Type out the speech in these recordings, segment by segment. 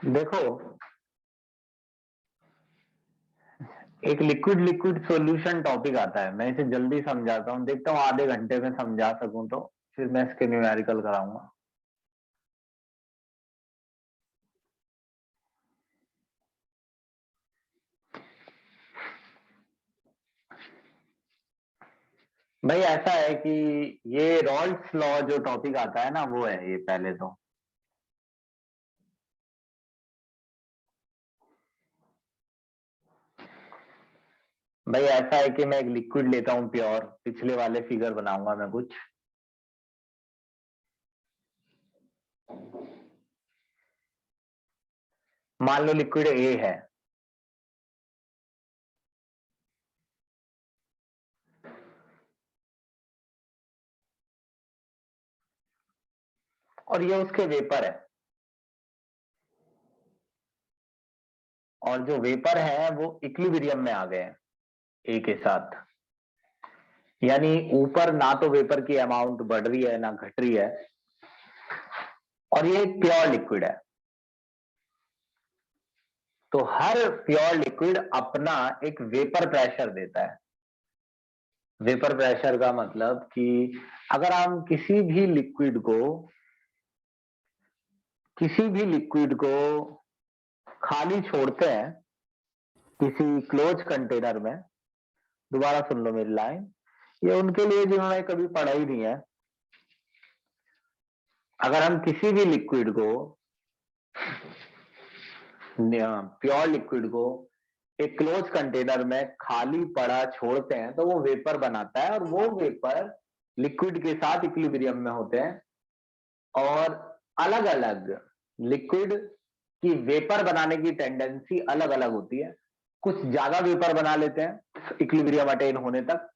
देखो, एक liquid liquid solution topic आता है। मैं इसे जल्दी समझाता हूँ, देखता हूँ आधे घंटे में समझा सकूं तो फिर मैं इसके न्यूमेरिकल कराऊंगा। भाई ऐसा है कि ये रॉल्स लॉ जो टॉपिक आता है ना, वो है ये पहले तो। भाई ऐसा है कि मैं एक लिक्विड लेता हूँ प्योर, पिछले वाले फिगर बनाऊंगा मैं कुछ। मान लो लिक्विड ए है, और ये उसके वेपर है, और जो वेपर है वो इक्विलिब्रियम में आ गए हैं ए के साथ। यानी ऊपर ना तो वेपर की अमाउंट बढ़ रही है ना घट रही है, और ये एक प्योर लिक्विड है। तो हर प्योर लिक्विड अपना एक वेपर प्रेशर देता है। वेपर प्रेशर का मतलब कि अगर हम किसी भी लिक्विड को खाली छोड़ते हैं किसी क्लोज कंटेनर में, दोबारा सुन लो मेरी लाइन, ये उनके लिए जिन्होंने कभी पढ़ा ही नहीं है। अगर हम किसी भी लिक्विड को, प्योर लिक्विड को एक क्लोज कंटेनर में खाली पड़ा छोड़ते हैं तो वो वेपर बनाता है, और वो वेपर लिक्विड के साथ इक्विलिब्रियम में होते हैं। और अलग अलग लिक्विड की वेपर बनाने की टेंडेंसी अलग अलग होती है। कुछ ज्यादा वेपर बना लेते हैं इक्विलिब्रियम अटेन होने तक,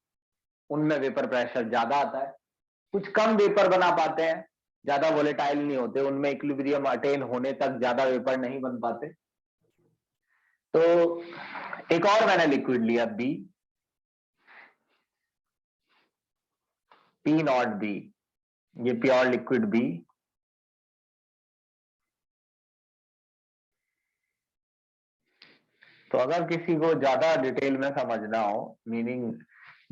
उनमें वेपर प्रेशर ज्यादा आता है। कुछ कम वेपर बना पाते हैं, ज्यादा वोलेटाइल नहीं होते, उनमें इक्विलिब्रियम अटेन होने तक ज्यादा वेपर नहीं बन पाते। तो एक और मैंने लिक्विड लिया बी, पी नॉट बी, ये प्योर लिक्विड बी। तो अगर किसी को ज्यादा डिटेल में समझना हो, मीनिंग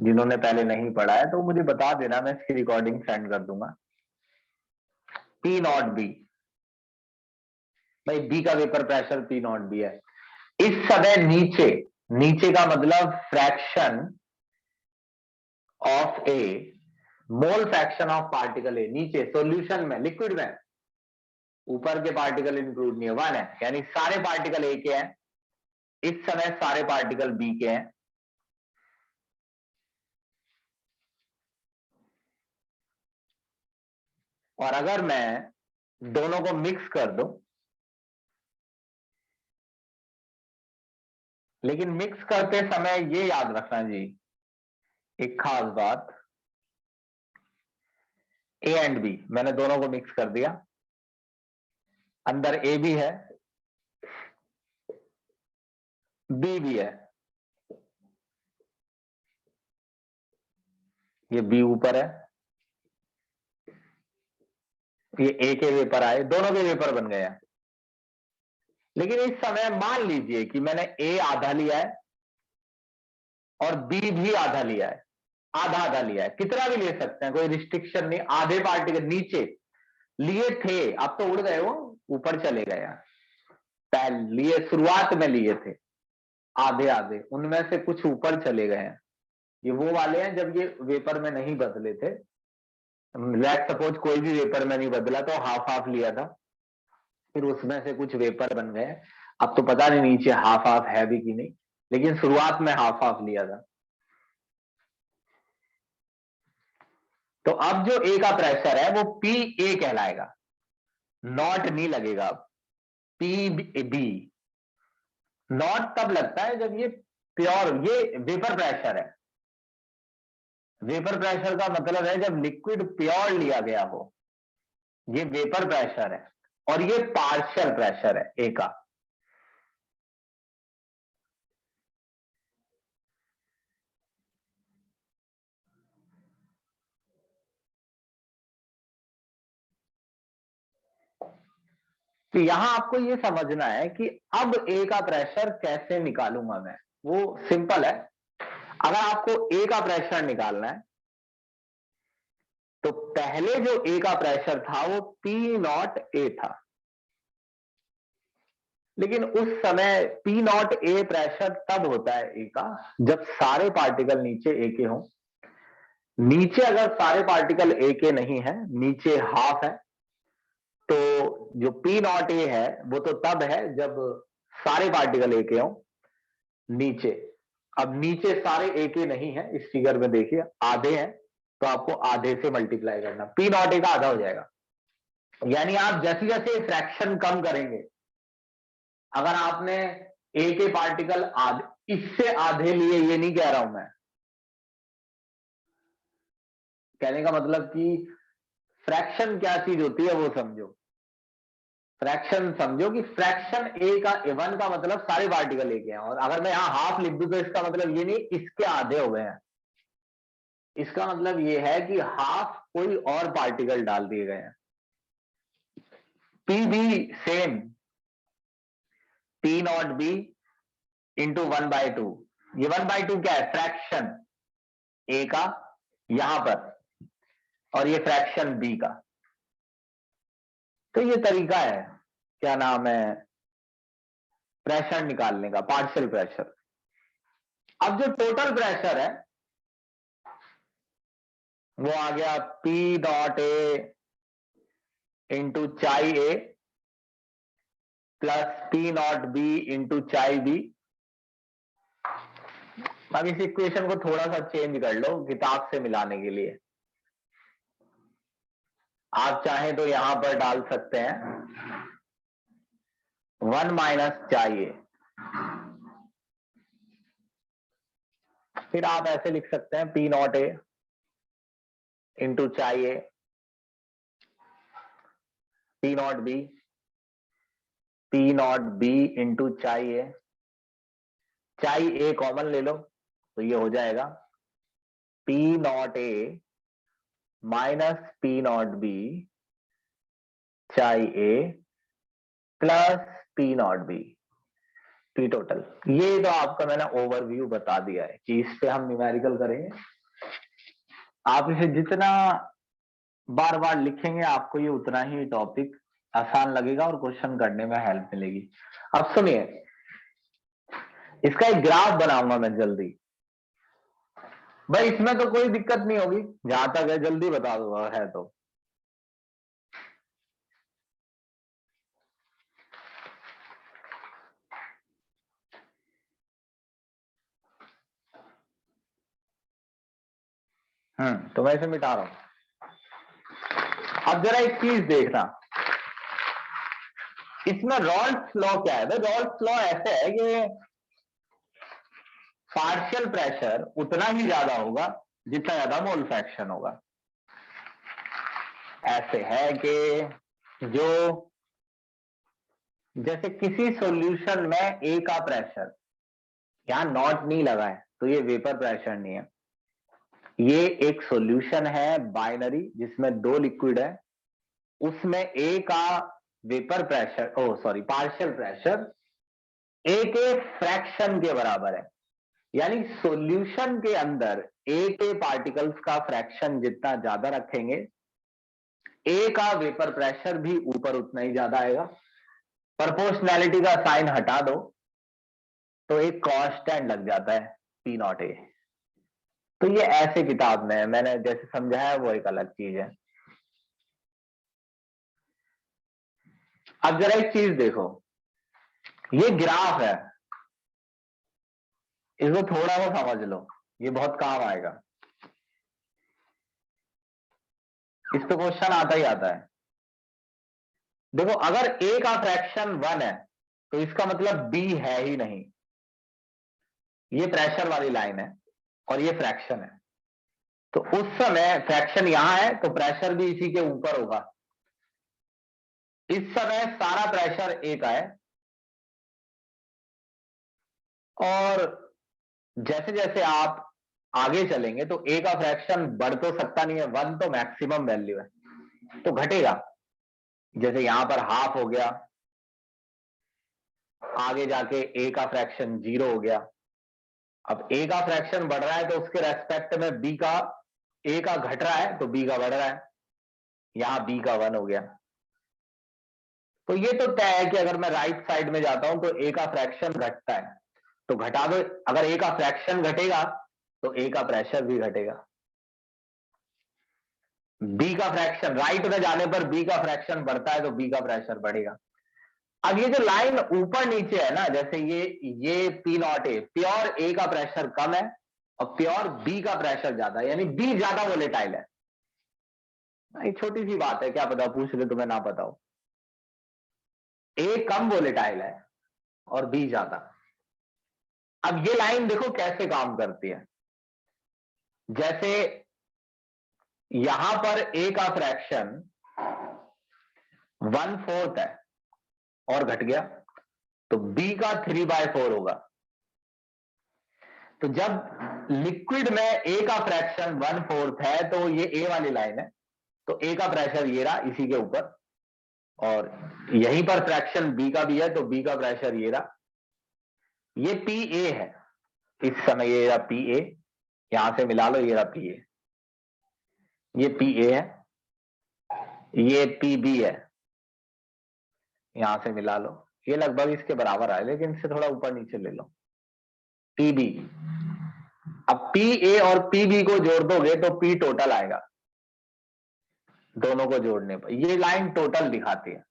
जिन्होंने पहले नहीं पढ़ा है, तो मुझे बता देना, मैं इसकी रिकॉर्डिंग सेंड कर दूंगा। पी नॉट बी, भाई बी का vapour pressure P not be है। इस समय नीचे, नीचे का मतलब fraction of A, mole fraction of particle A नीचे सॉल्यूशन में, लिक्विड में ऊपर के पार्टिकल इंक्लूड नहीं है, 1 है, यानी सारे पार्टिकल ए के हैं। इस समय सारे पार्टिकल बी के हैं। और अगर मैं दोनों को मिक्स कर दूं, लेकिन मिक्स करते समय ये याद रखना जी, एक खास बात, ए एंड बी मैंने दोनों को मिक्स कर दिया, अंदर ए भी है, बी भी है। ये बी ऊपर है, ये ए के वेपर आए, दोनों के वेपर बन गए हैं। लेकिन इस समय मान लीजिए कि मैंने ए आधा लिया है और बी भी आधा लिया है, आधा आधा लिया है, कितना भी ले सकते हैं, कोई रिस्ट्रिक्शन नहीं। आधे पार्टिकल नीचे लिए थे, अब तो उड़ गए, वो ऊपर चले गए हैं। पहले लिए, शुरुआत में लिए थे आधे आधे, उनमें से कुछ ऊपर चले गए हैं। ये वो वाले हैं जब ये वेपर में नहीं बदले थे। लेट सपोज कोई भी वेपर में नहीं बदला तो हाफ हाफ लिया था, फिर उसमें से कुछ वेपर बन गए। अब तो पता नहीं नीचे हाफ हाफ है भी कि नहीं, लेकिन शुरुआत में हाफ हाफ लिया था। तो अब जो ए का प्रेशर है वो पी ए कहलाएगा, नॉट नहीं लगेगा अब, पी बी। नॉट तब लगता है जब ये प्योर, ये वेपर प्रेशर है। वेपर प्रेशर का मतलब है जब लिक्विड प्योर लिया गया हो, ये वेपर प्रेशर है। और ये पार्शियल प्रेशर है ए का। तो यहां आपको ये समझना है कि अब ए का प्रेशर कैसे निकालूंगा मैं, वो सिंपल है। अगर आपको ए का प्रेशर निकालना है तो पहले जो ए का प्रेशर था वो पी नॉट ए था, लेकिन उस समय पी नॉट ए प्रेशर तब होता है ए का जब सारे पार्टिकल नीचे ए के हों। नीचे अगर सारे पार्टिकल ए के नहीं है, नीचे हाफ है, तो जो पी नॉट ए है वो तो तब है जब सारे पार्टिकल ए के हों नीचे। अब नीचे सारे ए के नहीं है, इस फिगर में देखिए आधे हैं, तो आपको आधे से मल्टीप्लाई करना, पी नॉट ए का आधा हो जाएगा। यानी आप जैसे जैसे फ्रैक्शन कम करेंगे, अगर आपने ए के पार्टिकल आधे, इससे आधे लिए, ये नहीं कह रहा हूं मैं, कहने का मतलब कि फ्रैक्शन क्या चीज होती है वो समझो। फ्रैक्शन समझो कि फ्रैक्शन ए का, वन का मतलब सारे पार्टिकल ए के हैं, और अगर मैं यहां हाफ लिख दूं तो इसका मतलब ये नहीं इसके आधे हो गए हैं, इसका मतलब ये है कि हाफ कोई और पार्टिकल डाल दिए गए हैं। पी भी same, P not B into 1/2। ये 1/2 क्या है? फ्रैक्शन ए का यहां पर, और ये फ्रैक्शन बी का। तो ये तरीका है, क्या नाम है, प्रेशर निकालने का, पार्शियल प्रेशर। अब जो टोटल प्रेशर है वो आ गया P dot A into chi A plus P not B into chi B. अब इस इक्वेशन को थोड़ा सा चेंज कर लो किताब से मिलाने के लिए। आप चाहें तो यहां पर डाल सकते हैं 1 माइनस चाहिए, फिर आप ऐसे लिख सकते हैं पी नॉट ए इंटू चाहिए P not B, P not B into चाहिए, चाहिए कॉमन ले लो तो ये हो जाएगा P naught A minus P not B चाहिए plus P not B, P total. ये तो आपका मैंने ओवरव्यू बता दिया है कि इस पे हम न्यूमेरिकल करेंगे। आप इसे जितना बार बार लिखेंगे आपको ये उतना ही टॉपिक आसान लगेगा और क्वेश्चन करने में हेल्प मिलेगी। अब सुनिए, इसका एक ग्राफ बनाऊंगा मैं जल्दी। भाई इसमें तो कोई दिक्कत नहीं होगी, जहां तक है जल्दी बता दूंगा है तो। तो मैं इसे मिटा रहा हूं। अब जरा एक चीज देखना, इसमें रॉल्स लॉ क्या है? रॉल्स लॉ ऐसे है कि पार्शियल प्रेशर उतना ही ज्यादा होगा जितना ज्यादा मोल फ्रैक्शन होगा। ऐसे है कि जो जैसे किसी सॉल्यूशन में ए का प्रेशर, यहां नॉट नहीं लगा है तो ये वेपर प्रेशर नहीं है, ये एक सॉल्यूशन है बाइनरी जिसमें दो लिक्विड है, उसमें ए का वेपर प्रेशर, पार्शियल प्रेशर ए के फ्रैक्शन के बराबर है। यानी सॉल्यूशन के अंदर ए के पार्टिकल्स का फ्रैक्शन जितना ज्यादा रखेंगे, ए का वेपर प्रेशर भी ऊपर उतना ही ज्यादा आएगा। प्रोपोर्शनैलिटी का साइन हटा दो तो एक कांस्टेंट लग जाता है पी नॉट ए। तो ये ऐसे किताब में मैंने जैसे समझाया वो एक अलग चीज है। अब जरा एक चीज देखो, ये ग्राफ है, इसको थोड़ा सा समझ लो, ये बहुत काम आएगा, इस पे क्वेश्चन आता ही आता है। देखो अगर ए का फ्रैक्शन 1 है तो इसका मतलब बी है ही नहीं, ये प्रेशर वाली लाइन है और ये फ्रैक्शन है, तो उस समय फ्रैक्शन यहां है तो प्रेशर भी इसी के ऊपर होगा। इस समय सारा प्रेशर ए का है, और जैसे जैसे आप आगे चलेंगे तो ए का फ्रैक्शन बढ़ तो सकता नहीं है, 1 तो मैक्सिमम वैल्यू है, तो घटेगा। जैसे यहां पर हाफ हो गया, आगे जाके ए का फ्रैक्शन 0 हो गया। अब ए का फ्रैक्शन बढ़ रहा है तो उसके रेस्पेक्ट में बी का, ए का घट रहा है तो बी का बढ़ रहा है, यहां बी का 1 हो गया। तो ये तो तय है कि अगर मैं राइट साइड में जाता हूं तो ए का फ्रैक्शन घटता है, तो घटा दो, अगर ए का फ्रैक्शन घटेगा तो ए का प्रेशर भी घटेगा। बी का फ्रैक्शन राइट में जाने पर बी का फ्रैक्शन बढ़ता है तो बी का प्रेशर बढ़ेगा। अब ये जो लाइन ऊपर नीचे है ना, जैसे ये पी नॉट ए, प्योर ए का प्रेशर कम है और प्योर बी का प्रेशर ज्यादा है, यानी बी ज्यादा वोलेटाइल है। एक छोटी सी बात है, क्या पता पूछ ले तुम्हें ना पता हो। ए कम वोलेटाइल है और बी ज्यादा। अब ये लाइन देखो कैसे काम करती है। जैसे यहां पर ए का फ्रैक्शन 1/4 है और घट गया, तो बी का 3/4 होगा। तो जब लिक्विड में ए का फ्रैक्शन 1/4 है तो ये ए वाली लाइन है, तो ए का प्रेशर ये रहा इसी के ऊपर, और यहीं पर फ्रैक्शन बी का भी है तो बी का प्रेशर ये रहा। ये पी ए है इस समय, ये रहा पी ए, यहां से मिला लो, ये रहा पी ए, ये पी ए है, ये पी बी है, यहां से मिला लो, ये लगभग इसके बराबर आए, लेकिन इससे थोड़ा ऊपर नीचे ले लो, पी बी। अब पी ए और पी बी को जोड़ दोगे तो पी टोटल आएगा, दोनों को जोड़ने पर ये लाइन टोटल दिखाती है।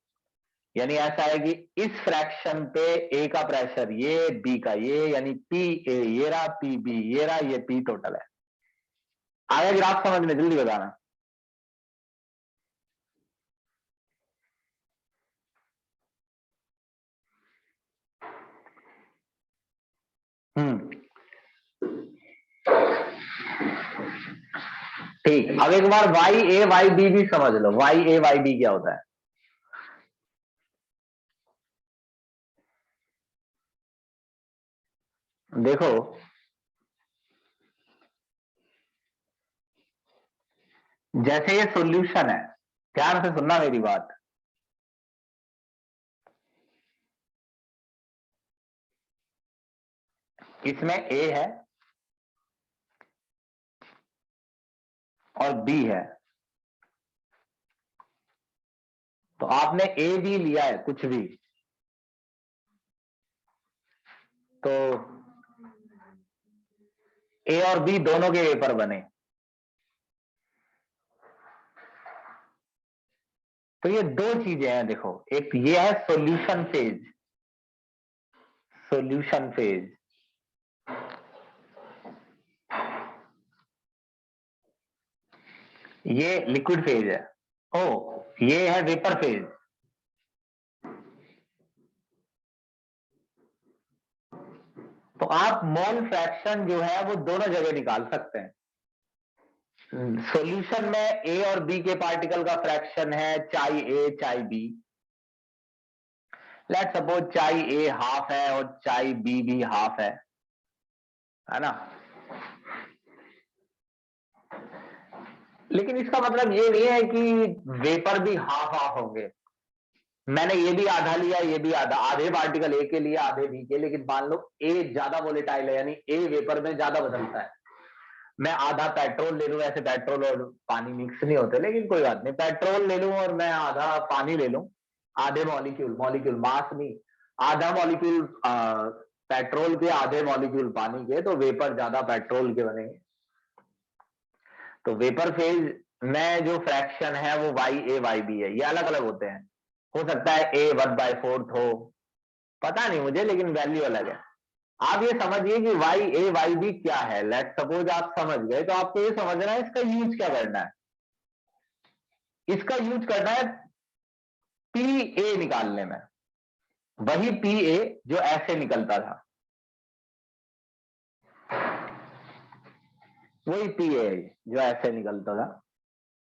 यानी ऐसा है कि इस फ्रैक्शन पे ए का प्रेशर ये, बी का ये, यानी पी ए ये रहा, पी बी ये रहा, ये पी टोटल है। आया ग्राफ समझ में? जल्दी बताना। ठीक, अब एक बार वाई ए वाई बी भी समझ लो। वाई ए वाई बी क्या होता है? देखो, जैसे ये सॉल्यूशन है, ध्यान से सुनना मेरी बात। इसमें ए है और बी है, तो आपने ए बी लिया है कुछ भी, तो ए और बी दोनों के वेपर बने, तो ये दो चीजें हैं। देखो, एक ये है सॉल्यूशन फेज, सॉल्यूशन फेज, ये लिक्विड फेज है। ओ, ये है वेपर फेज। तो आप मोल फ्रैक्शन जो है वो दोनों जगह निकाल सकते हैं। सॉल्यूशन में ए और बी के पार्टिकल का फ्रैक्शन है चाई ए चाई बी। लेट सपोज चाई ए हाफ है और चाई बी भी हाफ है ना। लेकिन इसका मतलब ये नहीं है कि वेपर भी हाफ हाफ होंगे। मैंने ये भी आधा लिया, ये भी आधा, आधे पार्टिकल ए के लिए आधे बी के। लेकिन मान लो ए ज्यादा वोलेटाइल है, यानी ए वेपर में ज्यादा बदलता है। मैं आधा पेट्रोल ले लूं, ऐसे पेट्रोल और पानी मिक्स नहीं होते, लेकिन कोई बात नहीं, पेट्रोल ले लूं और मैं आधा पानी ले लूं, आधे मॉलिक्यूल, मॉलिक्यूल मास नहीं, आधा मॉलिक्यूल पेट्रोल के, आधे मॉलिक्यूल पानी के, तो वेपर ज्यादा पेट्रोल के बनेंगे। तो वेपर फेज में जो फ्रैक्शन है वो वाई ए वाई बी है, ये अलग अलग होते हैं। हो सकता है ए 1/4 हो, पता नहीं मुझे, लेकिन वैल्यू अलग है। आप ये समझिए कि वाई ए वाई बी क्या है। लेट सपोज आप समझ गए, तो आपको ये समझना है इसका यूज क्या करना है। इसका यूज करना है पी ए निकालने में, वही पी ए जो ऐसे निकलता था, वही पी ए जो ऐसे निकलता था,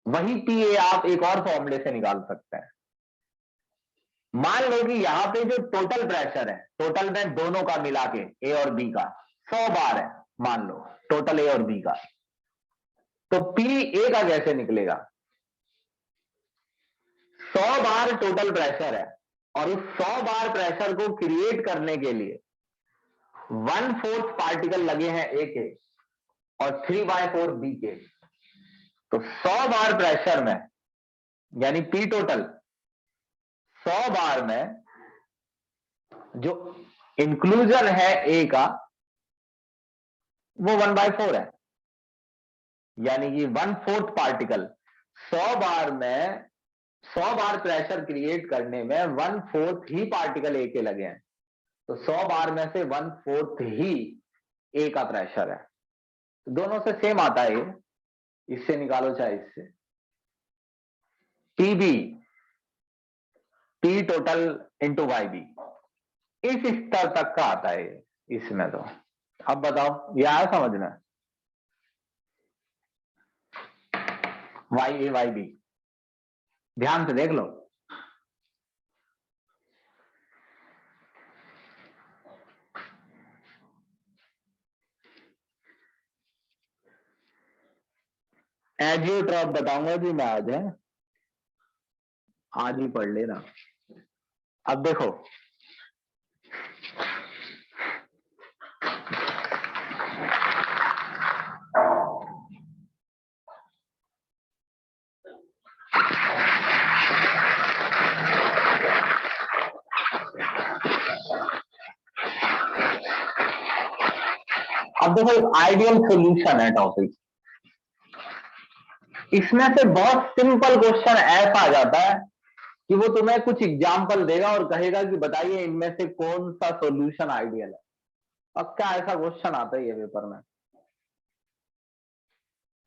वही पी ए आप एक और फॉर्मूले से निकाल सकते हैं। मान लो कि यहां पे जो टोटल प्रेशर है, टोटल में दोनों का मिला के ए और बी का 100 बार है, मान लो टोटल ए और बी का, तो पी ए का कैसे निकलेगा? 100 बार टोटल प्रेशर है और उस 100 बार प्रेशर को क्रिएट करने के लिए 1/4 पार्टिकल लगे हैं ए के और 3/4 बी के। तो 100 बार प्रेशर में यानी पी टोटल 100 बार में जो इंक्लूजन है ए का वो 1/4 है, यानी कि 1/4 पार्टिकल 100 बार में 100 बार प्रेशर क्रिएट करने में 1/4 ही पार्टिकल ए के लगे हैं। तो 100 बार में से 1/4 ही ए का प्रेशर है। तो दोनों से सेम आता है ये, इससे निकालो चाहे इससे। PB P total into Y B इस स्तर तक का आता है इसमें। तो अब बताओ ये आया समझ में? वाई ए वाई बी ध्यान से देख लो। एजियोट्रॉप बताऊंगा जी मैं आज, है आज ही पढ़ लेना। अब देखो आइडियल सॉल्यूशन है टॉपिक। इसमें से बहुत सिंपल क्वेश्चन ऐसा आ जाता है कि वो तुम्हें कुछ एग्जाम्पल देगा और कहेगा कि बताइए इनमें से कौन सा सॉल्यूशन आइडियल है। अब क्या ऐसा क्वेश्चन आता ही है पेपर में।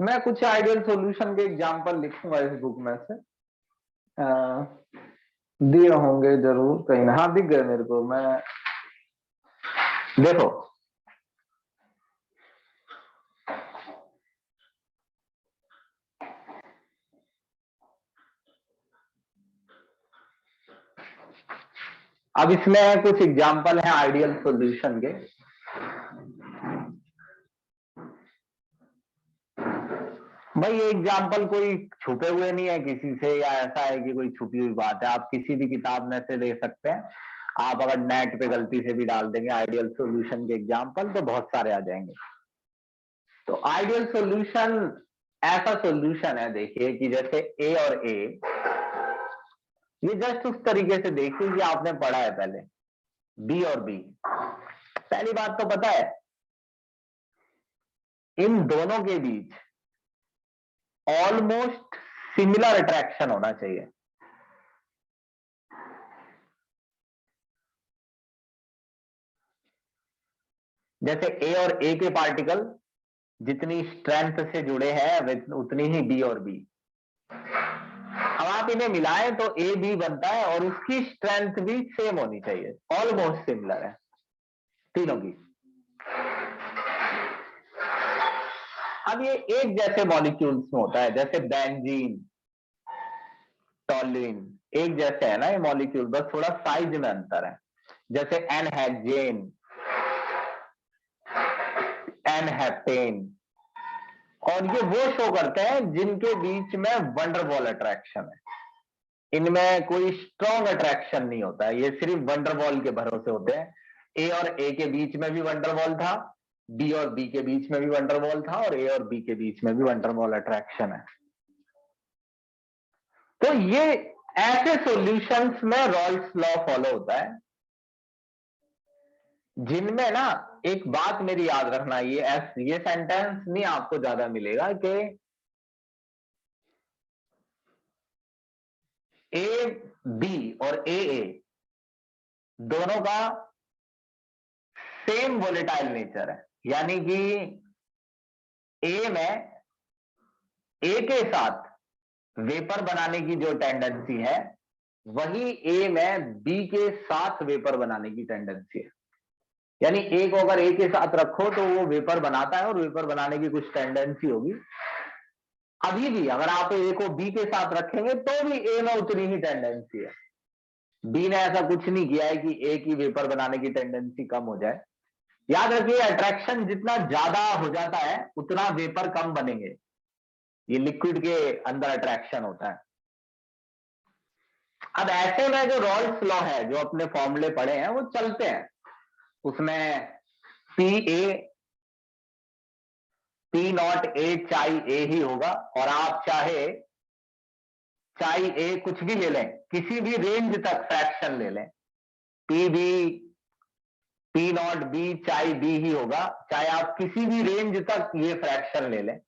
मैं कुछ आइडियल सॉल्यूशन के एग्जाम्पल लिखूंगा इस बुक में से, दिए होंगे जरूर कहीं ना। हाँ दिख गए मेरे को। मैं देखो अब इसमें कुछ एग्जाम्पल हैं आइडियल सॉल्यूशन के। भाई ये एग्जाम्पल कोई छुपे हुए नहीं है किसी से, या ऐसा है कि कोई छुपी हुई बात है। आप किसी भी किताब में से ले सकते हैं। आप अगर नेट पे गलती से भी डाल देंगे आइडियल सॉल्यूशन के एग्जाम्पल तो बहुत सारे आ जाएंगे। तो आइडियल सॉल्यूशन ऐसा सॉल्यूशन है, देखिए कि जैसे ए और ए, ये जस्ट उस तरीके से देखिए कि आपने पढ़ा है पहले बी और बी। पहली बात तो पता है इन दोनों के बीच ऑलमोस्ट सिमिलर अट्रैक्शन होना चाहिए। जैसे ए और ए के पार्टिकल जितनी स्ट्रेंथ से जुड़े हैं उतनी ही बी और बी। अब आप इन्हें मिलाएं तो ए बी बनता है और उसकी स्ट्रेंथ भी सेम होनी चाहिए, ऑलमोस्ट सिमिलर है तीनों की। अब ये एक जैसे मॉलिक्यूल्स में होता है, जैसे बेंजीन टॉल्यूइन एक जैसे है ना ये मॉलिक्यूल, बस थोड़ा साइज में अंतर है। जैसे एनहेक्सेन, एनहेप्टेन, और ये वो शो करते हैं जिनके बीच में वंडरवॉल अट्रैक्शन है। इनमें कोई स्ट्रॉन्ग अट्रैक्शन नहीं होता है, ये सिर्फ वंडरवॉल के भरोसे होते हैं। ए और ए के बीच में भी वंडरवॉल था, बी और बी के बीच में भी वंडरवॉल था, और ए और बी के बीच में भी वंडरवॉल अट्रैक्शन है। तो ये ऐसे सॉल्यूशंस में रॉल्स लॉ फॉलो होता है जिनमें ना, एक बात मेरी याद रखना, ये सेंटेंस नहीं आपको ज्यादा मिलेगा कि ए बी और ए दोनों का सेम वोलेटाइल नेचर है। यानी कि ए में ए के साथ वेपर बनाने की जो टेंडेंसी है वही ए में बी के साथ वेपर बनाने की टेंडेंसी है। यानी ए को अगर ए के साथ रखो तो वो वेपर बनाता है और वेपर बनाने की कुछ टेंडेंसी होगी। अभी भी अगर आप ए को बी के साथ रखेंगे तो भी ए में उतनी ही टेंडेंसी है। बी ने ऐसा कुछ नहीं किया है कि ए की वेपर बनाने की टेंडेंसी कम हो जाए। याद रखिए अट्रैक्शन जितना ज्यादा हो जाता है उतना वेपर कम बनेंगे। ये लिक्विड के अंदर अट्रैक्शन होता है। अब ऐसे में जो रॉल्स लॉ है, जो अपने फॉर्मूले पढ़े हैं वो चलते हैं। उसमें पी नॉट ए चाई ए ही होगा, और आप चाहे चाई ए कुछ भी ले लें, किसी भी रेंज तक फ्रैक्शन ले लें, P B P not B चाहे बी ही होगा, चाहे आप किसी भी रेंज तक ये फ्रैक्शन ले लें।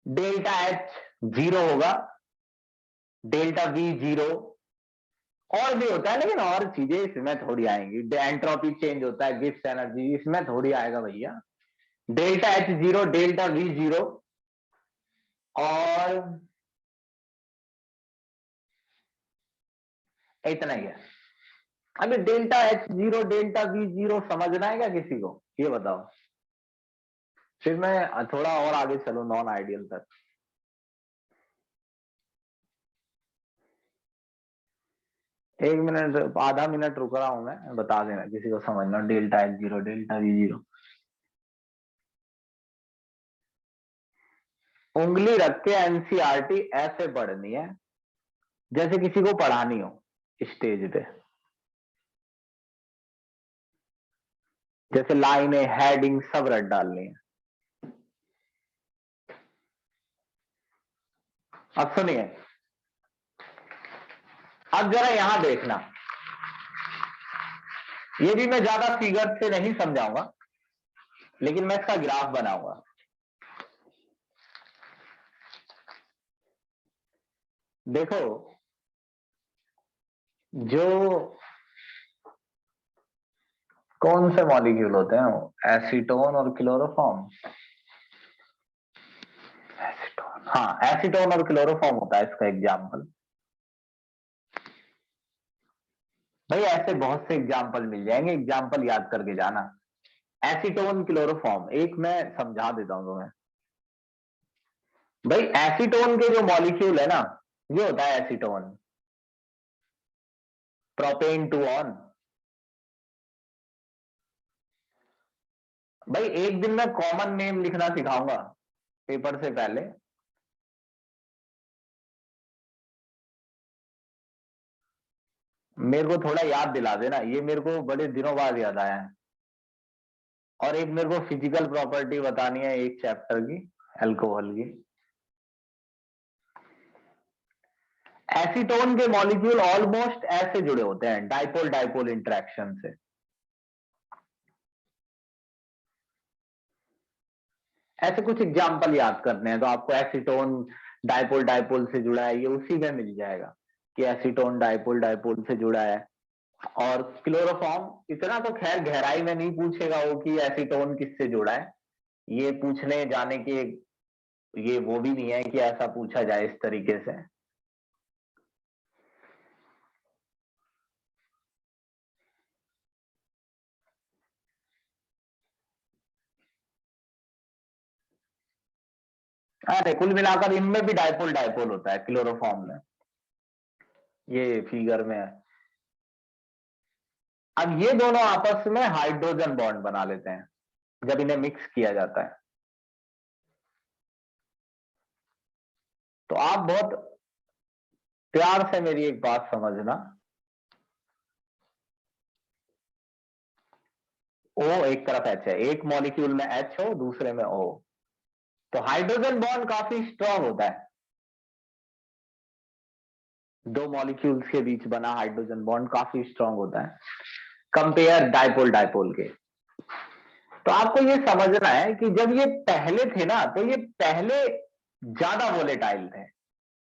डेल्टा एच 0 होगा, डेल्टा वी 0, और भी होता है लेकिन और चीजें इसमें थोड़ी आएंगी। एंट्रोपी चेंज होता है, गिब्स एनर्जी, इसमें थोड़ी आएगा भैया। डेल्टा एच 0, डेल्टा वी 0, और इतना ही है। अभी डेल्टा एच 0 डेल्टा वी 0 समझना है क्या किसी को, ये बताओ। फिर मैं थोड़ा और आगे चलूं नॉन आइडियल तक। एक मिनट, आधा मिनट रुक रहा हूं मैं, बता देना किसी को समझना। डेल्टा एच 0 डेल्टा वी 0, उंगली रख के एनसीईआरटी ऐसे पढ़नी है जैसे किसी को पढ़ानी हो स्टेज पे, जैसे लाइनें हेडिंग सब रट डालनी है। अब सुनिए, अब जरा यहां देखना, ये भी मैं ज्यादा फिगर से नहीं समझाऊंगा, लेकिन मैं इसका ग्राफ बनाऊंगा। देखो, जो कौन से मॉलिक्यूल होते हैं, एसीटोन और क्लोरोफॉर्म। एसीटोन, हाँ एसीटोन और क्लोरोफॉर्म होता है इसका एग्जाम्पल। भाई ऐसे बहुत से एग्जाम्पल मिल जाएंगे, एग्जाम्पल याद करके जाना। एसीटोन क्लोरोफॉर्म, एक मैं समझा देता हूं तुम्हें। भाई एसीटोन के जो मॉलिक्यूल है ना, ये होता है एसीटोन, प्रोपेन टू ऑन। भाई एक दिन मैं कॉमन नेम लिखना सिखाऊंगा पेपर से पहले। मेरे को थोड़ा याद दिला देना, ये मेरे को बड़े दिनों बाद याद आया है। और एक मेरे को फिजिकल प्रॉपर्टी बतानी है एक चैप्टर की, अल्कोहल की। एसीटोन के मॉलिक्यूल ऑलमोस्ट ऐसे जुड़े होते हैं डाइपोल डाइपोल इंटरेक्शन से। ऐसे कुछ एग्जाम्पल याद करने हैं तो आपको एसीटोन डाइपोल डाइपोल से जुड़ा है, ये उसी में मिल जाएगा कि एसीटोन डाइपोल डाइपोल से जुड़ा है। और क्लोरोफॉर्म इतना तो खैर गहराई में नहीं पूछेगा वो कि एसीटोन किससे जुड़ा है, ये पूछने जाने के ये वो भी नहीं है कि ऐसा पूछा जाए इस तरीके से। अरे कुल मिलाकर इनमें भी डाइपोल डाइपोल होता है क्लोरोफॉर्म में, ये फिगर में है। अब ये दोनों आपस में हाइड्रोजन बॉन्ड बना लेते हैं जब इन्हें मिक्स किया जाता है। तो आप बहुत प्यार से मेरी एक बात समझना, ओ एक तरफ एच है, एक मॉलिक्यूल में एच हो दूसरे में ओ, तो हाइड्रोजन बॉन्ड काफी स्ट्रांग होता है। दो मॉलिक्यूल्स के बीच बना हाइड्रोजन बॉन्ड काफी स्ट्रांग होता है कंपेयर डाइपोल डाइपोल के। तो आपको ये समझना है कि जब ये पहले थे ना, तो ये पहले ज्यादा वोलेटाइल थे,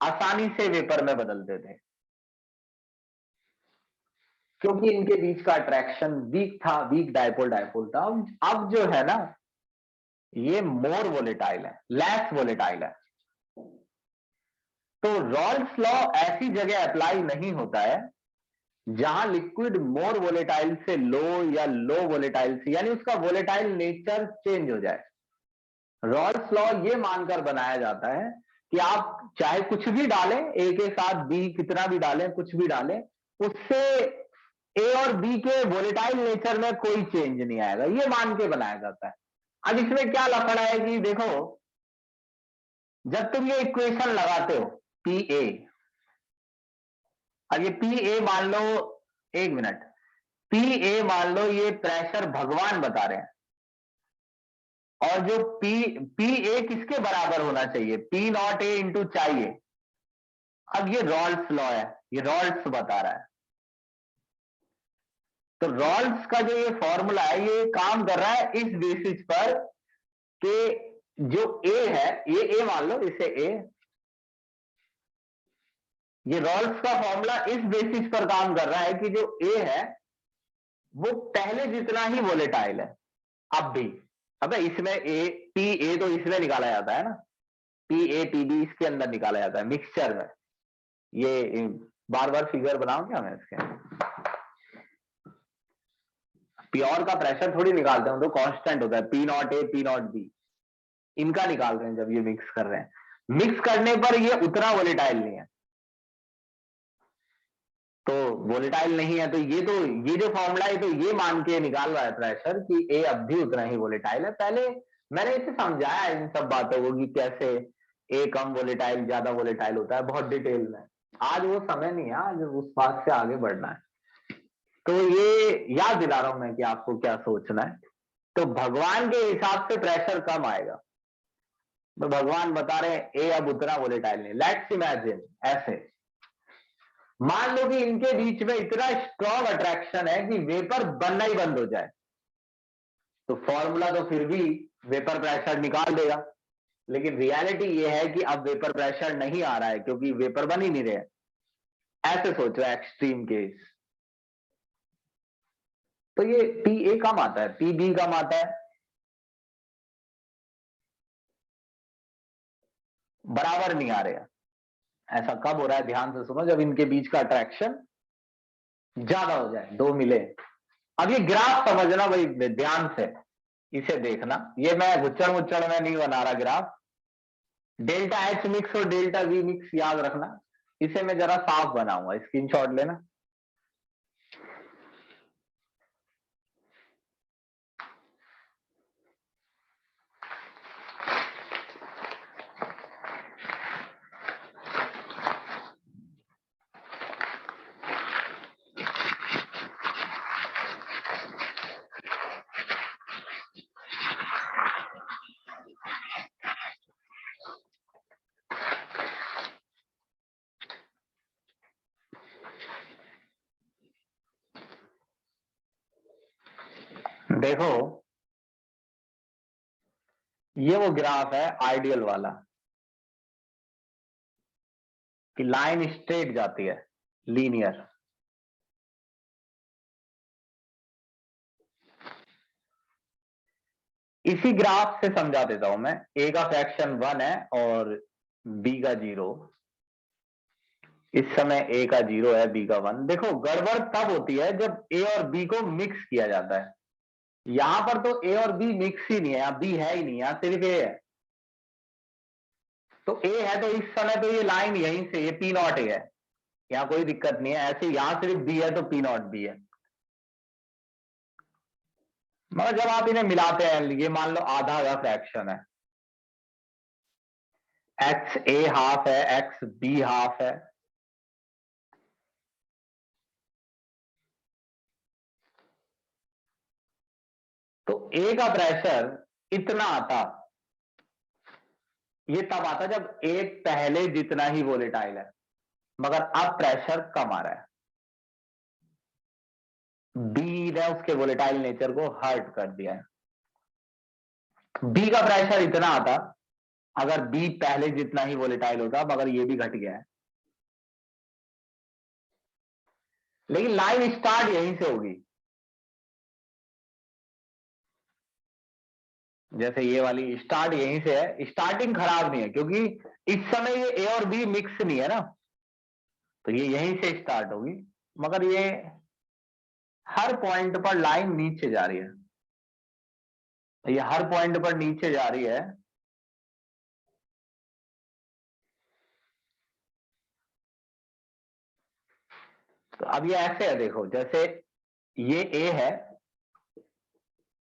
आसानी से वेपर में बदलते थे, क्योंकि इनके बीच का अट्रैक्शन वीक था, वीक डाइपोल डाइपोल था। अब जो है ना, ये मोर वोलेटाइल है, लेस वोलेटाइल है। तो रॉल्स लॉ ऐसी जगह अप्लाई नहीं होता है जहां लिक्विड मोर वोलेटाइल से लो या लो वोलेटाइल से, यानी उसका वोलेटाइल नेचर चेंज हो जाए। रॉल्स लॉ ये मानकर बनाया जाता है कि आप चाहे कुछ भी डालें, ए के साथ बी कितना भी डालें, कुछ भी डालें, उससे ए और बी के वोलेटाइल नेचर में कोई चेंज नहीं आएगा, ये मान के बनाया जाता है। अब इसमें क्या लफड़ा है कि देखो, जब तुम ये इक्वेशन लगाते हो पी ए, अब ये पी ए मान लो, एक मिनट, पी ए मान लो ये प्रेशर भगवान बता रहे हैं, और जो पी ए किसके बराबर होना चाहिए, पी नॉट ए इंटू चाहिए। अब ये रॉल्स लॉ है, ये रॉल्स बता रहा है। तो रॉल्स का जो ये फॉर्मूला है ये काम कर रहा है इस बेसिस पर कि जो ए है, ये ए मान लो, इसे ए, ये रॉल्स का फॉर्मूला इस बेसिस पर काम कर रहा है कि जो ए है वो पहले जितना ही वोलेटाइल है अब भी। अबे इसमें ए, पी ए तो इसमें निकाला जाता है ना, पी ए पी बी इसके अंदर निकाला जाता है मिक्सचर में। ये बार बार फिगर बनाऊं क्या मैं इसके, प्योर का प्रेशर थोड़ी निकालते हैं, तो कांस्टेंट होता है, P naught A P not be, इनका निकाल रहे हैं जब ये मिक्स कर रहे हैं। मिक्स करने पर ये उतना वोलेटाइल नहीं है, तो वोलेटाइल नहीं है, तो ये जो फॉर्मूला है तो ये मान के निकाल रहा है प्रेशर कि ए अब भी उतना ही वोलेटाइल है। पहले मैंने इसे समझाया इन सब बातों को कि कैसे ए कम वोलेटाइल ज्यादा वोलेटाइल होता है बहुत डिटेल में। आज वो समय नहीं है, आज उस बात से आगे बढ़ना है। तो ये याद दिला रहा हूं मैं कि आपको क्या सोचना है। तो भगवान के हिसाब से प्रेशर कम आएगा, तो भगवान बता रहे हैं ए अब उतना वोलेटाइल नहीं। लेट्स इमेजिन ऐसे, मान लो कि इनके बीच में इतना स्ट्रॉन्ग अट्रैक्शन है कि वेपर बनना ही बंद हो जाए, तो फॉर्मूला तो फिर भी वेपर प्रेशर निकाल देगा, लेकिन रियलिटी ये है कि अब वेपर प्रेशर नहीं आ रहा है क्योंकि वेपर बन ही नहीं रहे। ऐसे सोचो एक्सट्रीम केस, तो ये पी ए कम आता है, पी बी कम आता है, बराबर नहीं आ रहे हैं। ऐसा कब हो रहा है, ध्यान से सुनो, जब इनके बीच का अट्रैक्शन ज्यादा हो जाए, दो मिले। अब ये ग्राफ समझना भाई ध्यान से, इसे देखना, ये मैं गुच्चड़ मुच्चड़ में नहीं बना रहा ग्राफ। डेल्टा एच मिक्स और डेल्टा वी मिक्स याद रखना, इसे मैं जरा साफ बनाऊंगा, स्क्रीनशॉट लेना। देखो ये वो ग्राफ है आइडियल वाला, कि लाइन स्ट्रेट जाती है, लीनियर। इसी ग्राफ से समझा देता हूं मैं। ए का फ्रैक्शन 1 है और बी का 0। इस समय ए का 0 है, बी का 1। देखो गड़बड़ तब होती है जब ए और बी को मिक्स किया जाता है। यहां पर तो ए और बी मिक्स ही नहीं है, यहां बी है ही नहीं, यहां सिर्फ ए है। तो ए है तो इस समय तो ये लाइन यहीं से, ये पी नॉट ए है, यहां कोई दिक्कत नहीं है। ऐसे यहां सिर्फ बी है तो पी नॉट बी है। मगर जब आप इन्हें मिलाते हैं, ये मान लो आधा का फ्रैक्शन है, एक्स ए हाफ है, एक्स बी हाफ है, तो ए का प्रेशर इतना आता, ये तब आता जब ए पहले जितना ही वोलेटाइल है, मगर अब प्रेशर कम आ रहा है। बी ने उसके वोलेटाइल नेचर को हर्ट कर दिया है। बी का प्रेशर इतना आता अगर बी पहले जितना ही वोलेटाइल होता, मगर ये भी घट गया है। लेकिन लाइन स्टार्ट यहीं से होगी, जैसे ये वाली स्टार्ट यहीं से है। स्टार्टिंग खराब नहीं है क्योंकि इस समय ये ए और बी मिक्स नहीं है ना, तो ये यहीं से स्टार्ट होगी। मगर ये हर पॉइंट पर लाइन नीचे जा रही है, ये हर पॉइंट पर नीचे जा रही है। तो अब ये ऐसे है, देखो जैसे ये ए है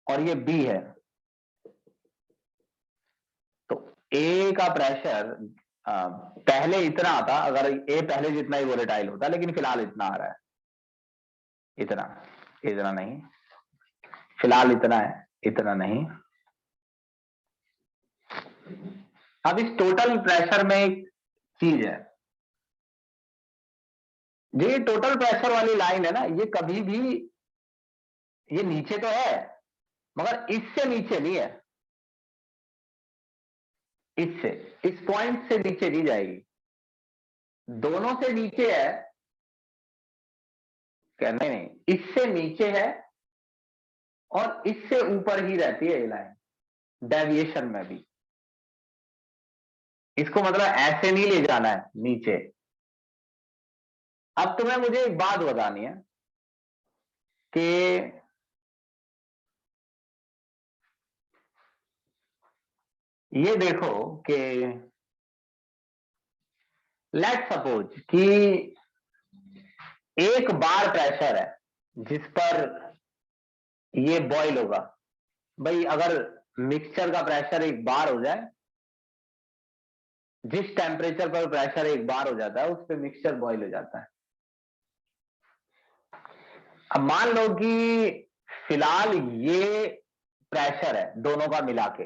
और ये बी है, तो ए का प्रेशर पहले इतना आता, अगर ए पहले जितना ही वोलेटाइल होता, लेकिन फिलहाल इतना आ रहा है, इतना, इतना नहीं, फिलहाल इतना है, इतना नहीं। अब इस टोटल प्रेशर में एक चीज है, जो ये टोटल प्रेशर वाली लाइन है ना, ये कभी भी, ये नीचे तो है मगर इससे नीचे नहीं है, इससे, इस पॉइंट से नीचे नहीं जाएगी, दोनों से नीचे है, कहने नहीं, इससे नीचे है और इससे ऊपर ही रहती है ये लाइन, डेविएशन में भी। इसको मतलब ऐसे नहीं ले जाना है नीचे। अब तुम्हें मुझे एक बात बतानी है कि ये देखो कि लेट सपोज कि एक बार प्रेशर है जिस पर ये बॉईल होगा। भाई अगर मिक्सचर का प्रेशर एक बार हो जाए, जिस टेम्परेचर पर प्रेशर एक बार हो जाता है उस पर मिक्सचर बॉईल हो जाता है। अब मान लो कि फिलहाल ये प्रेशर है दोनों का मिला के,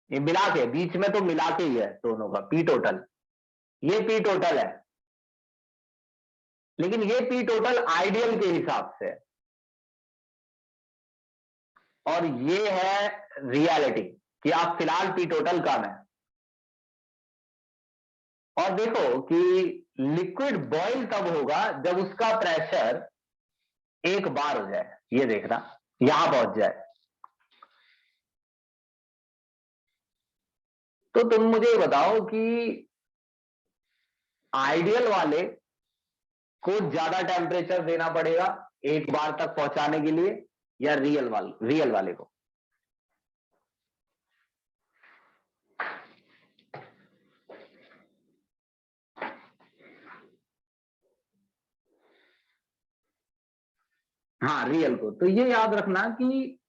ये मिला के, बीच में तो मिला के ही है दोनों का, पी टोटल, ये पी टोटल है, लेकिन ये पी टोटल आइडियल के हिसाब से, और ये है रियलिटी कि आप फिलहाल पी टोटल कम है। और देखो कि लिक्विड बॉईल तब होगा जब उसका प्रेशर एक बार हो जाए, ये देखना यहां पहुंच जाए। तो तुम मुझे बताओ कि आइडियल वाले को ज्यादा टेम्परेचर देना पड़ेगा एक बार तक पहुंचाने के लिए, या रियल वाले को? हाँ, रियल को। तो ये याद रखना कि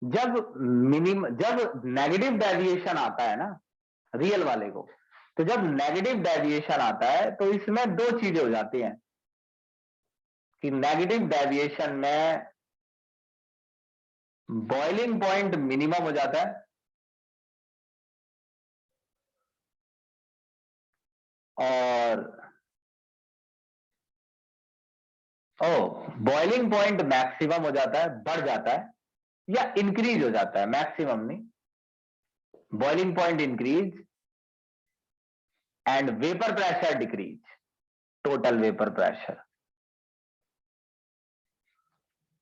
जब नेगेटिव डेविएशन आता है ना रियल वाले को, तो जब नेगेटिव डेविएशन आता है तो इसमें दो चीजें हो जाती हैं कि नेगेटिव डेविएशन में बॉइलिंग पॉइंट मिनिमम हो जाता है और बॉइलिंग पॉइंट मैक्सिमम हो जाता है, बढ़ जाता है या इंक्रीज हो जाता है, मैक्सिमम नहीं, boiling point increase and vapour pressure decrease, total vapour pressure.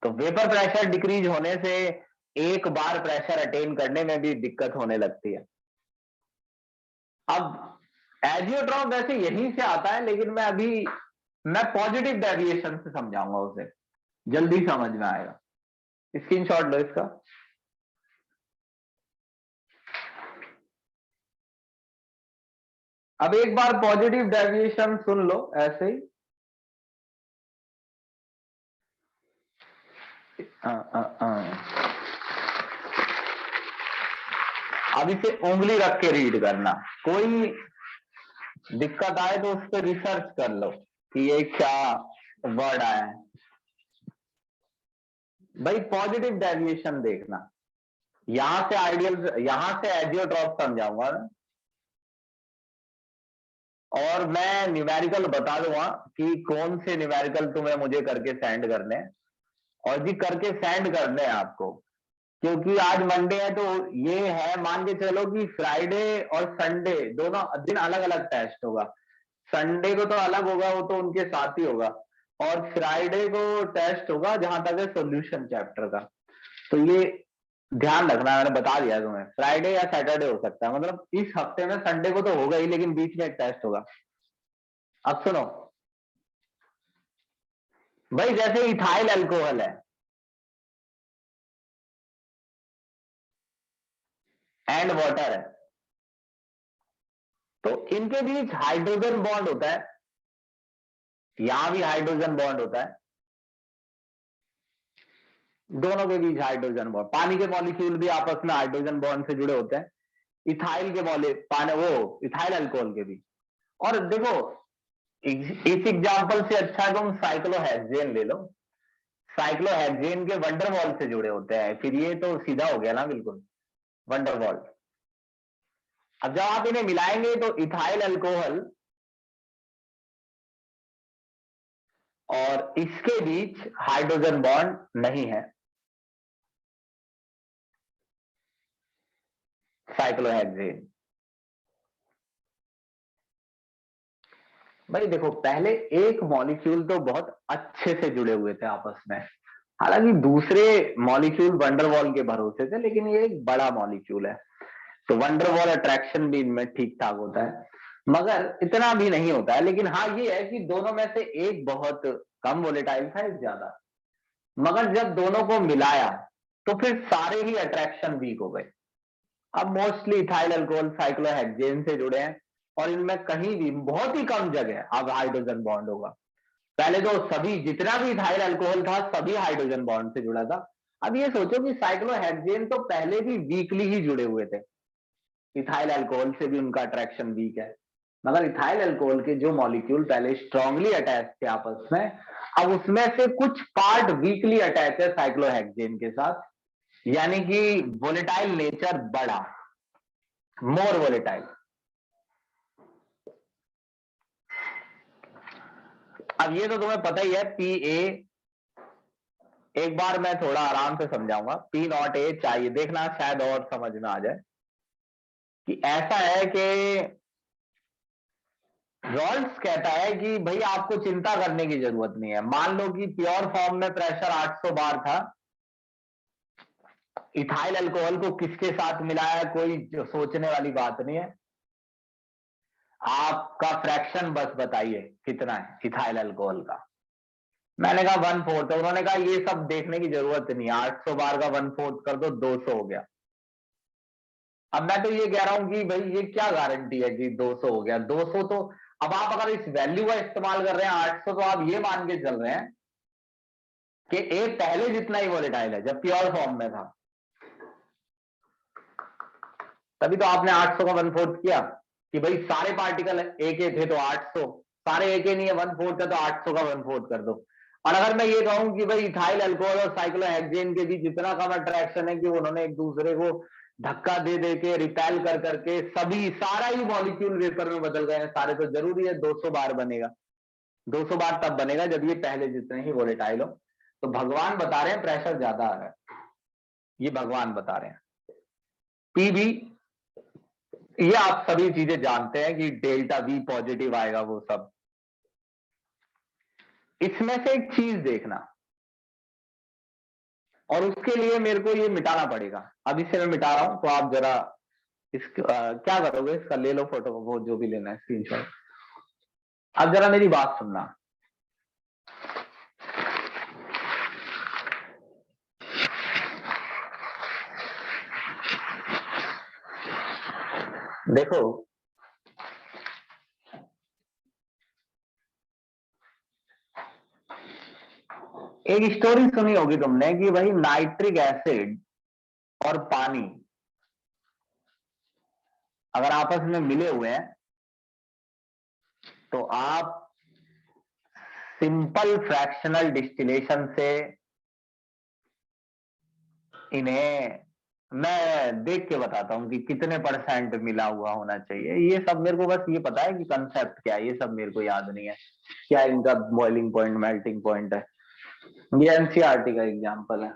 तो वेपर प्रेशर डिक्रीज होने से एक बार प्रेशर अटेन करने में भी दिक्कत होने लगती है। अब एजियोट्रॉप वैसे यहीं से आता है, लेकिन मैं पॉजिटिव डेविएशन से समझाऊंगा उसे, जल्दी समझ में आएगा। स्क्रीनशॉट लो इसका। अब एक बार पॉजिटिव डेविएशन सुन लो ऐसे ही। अब इसे उंगली रख के रीड करना, कोई दिक्कत आए तो उस पर रिसर्च कर लो कि ये क्या वर्ड आया है। भाई पॉजिटिव डेविएशन देखना, यहां से यहां से एजियोट्रॉप समझाऊंगा ना, और मैं न्यूमेरिकल बता दूंगा कि कौन से न्यूमेरिकल तुम्हें मुझे करके सेंड करने हैं, और जी करके सेंड करने हैं आपको, क्योंकि आज मंडे है तो ये है, मान के चलो कि फ्राइडे और संडे दोनों दिन अलग अलग टेस्ट होगा। संडे को तो अलग होगा, वो तो उनके साथ ही होगा, और फ्राइडे को टेस्ट होगा जहां तक है सॉल्यूशन चैप्टर का। तो ये ध्यान रखना, मैंने बता दिया तुम्हें, फ्राइडे या सैटरडे हो सकता है, मतलब इस हफ्ते में संडे को तो होगा ही, लेकिन बीच में एक टेस्ट होगा। अब सुनो भाई, जैसे इथाइल अल्कोहल है एंड वाटर है, तो इनके बीच हाइड्रोजन बॉन्ड होता है, यहां भी हाइड्रोजन बॉन्ड होता है, दोनों के बीच हाइड्रोजन बॉन्ड, पानी के मॉलिक्यूल भी आपस में हाइड्रोजन बॉन्ड से जुड़े होते हैं, इथाइल के वो इथाइल अल्कोहल के भी। और देखो इस एग्जाम्पल से अच्छा तुम साइक्लोहेक्सेन ले लो, साइक्लोहेक्सेन के वंडरवॉल से जुड़े होते हैं, फिर ये तो सीधा हो गया ना बिल्कुल वंडरवॉल। अब जब आप इन्हें मिलाएंगे तो इथाइल अल्कोहल और इसके बीच हाइड्रोजन बॉन्ड नहीं है, साइक्लोहेक्सेन। भाई देखो पहले एक मॉलिक्यूल तो बहुत अच्छे से जुड़े हुए थे आपस में, हालांकि दूसरे मॉलिक्यूल वंडरवॉल के भरोसे थे, लेकिन ये एक बड़ा मॉलिक्यूल है तो वंडरवॉल अट्रैक्शन भी इनमें ठीक ठाक होता है, मगर इतना भी नहीं होता है। लेकिन हाँ ये है कि दोनों में से एक बहुत कम वोलेटाइल था, एक ज्यादा, मगर जब दोनों को मिलाया तो फिर सारे ही अट्रैक्शन वीक हो गए। अब मोस्टली इथाइल अल्कोहल साइक्लोहेक्सेन से जुड़े हैं और इनमें कहीं भी बहुत ही कम जगह अब हाइड्रोजन बॉन्ड होगा। पहले तो सभी जितना भी इथाइल अल्कोहल था सभी हाइड्रोजन बॉन्ड से जुड़ा था। अब ये सोचो कि साइक्लोहेक्सेन तो पहले भी वीकली ही जुड़े हुए थे, इथाइल अल्कोहल से भी उनका अट्रैक्शन वीक है, मगर इथाइल अल्कोहल के जो मॉलिक्यूल पहले स्ट्रांगली अटैच थे आपस में, अब उसमें से कुछ पार्ट वीकली अटैच है साइक्लोहेक्सेन के साथ, यानी कि वोलेटाइल नेचर बढ़ा, मोर वोलेटाइल। अब ये तो तुम्हें पता ही है पी ए, एक बार मैं थोड़ा आराम से समझाऊंगा, पी नॉट ए चाहिए देखना शायद और समझ में आ जाए कि ऐसा है कि रॉल्स कहता है कि भाई आपको चिंता करने की जरूरत नहीं है। मान लो कि प्योर फॉर्म में प्रेशर 800 बार था, इथाइल अल्कोहल को किसके साथ मिलाया कोई सोचने वाली बात नहीं है, आपका फ्रैक्शन बस बताइए कितना है इथाइल अल्कोहल का। मैंने कहा 1/4, उन्होंने कहा ये सब देखने की जरूरत नहीं है, 800 बार का 1/4 कर दो 200 हो गया। अब मैं तो ये कह रहा हूं कि भाई ये क्या गारंटी है कि 200 हो गया, 200 तो अब आप अगर इस वैल्यू का इस्तेमाल कर रहे हैं 800, तो आप ये मान के चल रहे हैं कि ए पहले जितना ही वोलेटाइल है जब प्योर फॉर्म में था, तभी तो आपने 800 का 1/4 किया कि भाई सारे पार्टिकल ए के थे तो 800, सारे ए के नहीं है 1/4 का तो 800 का 1/4 कर दो। और अगर मैं ये कहूं कि भाई इथाइल अल्कोहल और साइक्लोहेक्सेन के बीच इतना कम अट्रैक्शन है कि उन्होंने एक दूसरे को धक्का दे दे के रिपेल कर करके सभी सारा ही मॉलिक्यूल वेपर में बदल गए हैं सारे, तो जरूरी है 200 बार बनेगा। 200 बार तब बनेगा जब ये पहले जितने ही वोलेटाइल हो। तो भगवान बता रहे हैं प्रेशर ज्यादा आ रहा है, ये भगवान बता रहे हैं। पी भी ये आप सभी चीजें जानते हैं कि डेल्टा वी पॉजिटिव आएगा वो सब। इसमें से एक चीज देखना, और उसके लिए मेरे को ये मिटाना पड़ेगा। अब इसे मैं मिटा रहा हूं तो आप जरा क्या करोगे, इसका ले लो फोटो, वो जो भी लेना है स्क्रीनशॉट। अब जरा मेरी बात सुनना, देखो एक स्टोरी सुनी होगी तुमने कि भाई नाइट्रिक एसिड और पानी अगर आपस में मिले हुए हैं तो आप सिंपल फ्रैक्शनल डिस्टिलेशन से इन्हें, मैं देख के बताता हूं कि कितने % मिला हुआ होना चाहिए। ये सब मेरे को बस ये पता है कि कंसेप्ट क्या है, ये सब मेरे को याद नहीं है क्या इनका बॉइलिंग पॉइंट मेल्टिंग पॉइंट है। ये एनसीईआरटी का एग्जांपल है।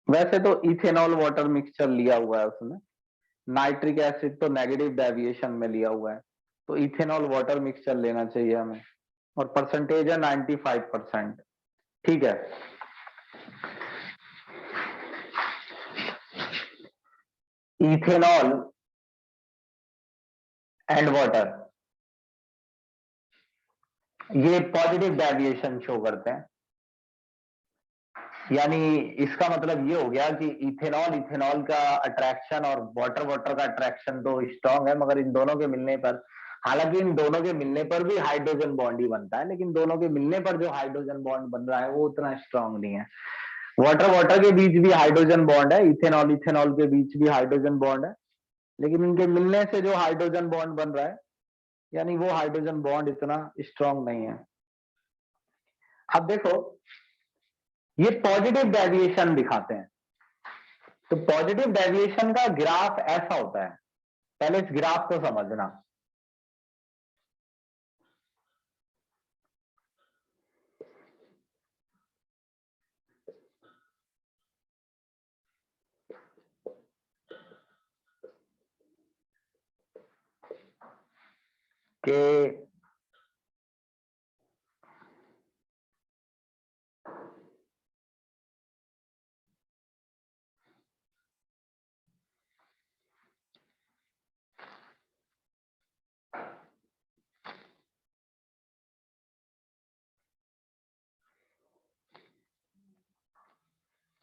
वैसे तो इथेनॉल वाटर मिक्सचर लिया हुआ है उसमें, नाइट्रिक एसिड तो नेगेटिव डेविएशन में लिया हुआ है, तो इथेनॉल वाटर मिक्सचर लेना चाहिए हमें, और परसेंटेज है 95%। ठीक है, इथेनॉल एंड वाटर ये पॉजिटिव डेविएशन शो करते हैं, यानी इसका मतलब ये हो गया कि इथेनॉल का अट्रैक्शन और वाटर का अट्रैक्शन तो स्ट्रांग है, मगर इन दोनों के मिलने पर, हालांकि इन दोनों के मिलने पर भी हाइड्रोजन बॉन्ड ही बनता है, लेकिन दोनों के मिलने पर जो हाइड्रोजन बॉन्ड बन रहा है वो उतना स्ट्रांग नहीं है। वाटर वाटर के बीच भी हाइड्रोजन बॉन्ड है, इथेनॉल इथेनॉल के बीच भी हाइड्रोजन बॉन्ड है, लेकिन इनके मिलने से जो हाइड्रोजन बॉन्ड बन रहा है, यानी वो हाइड्रोजन बॉन्ड इतना स्ट्रांग नहीं है। अब देखो, ये पॉजिटिव डेविएशन दिखाते हैं। तो पॉजिटिव डेविएशन का ग्राफ ऐसा होता है, पहले इस ग्राफ को समझना। कि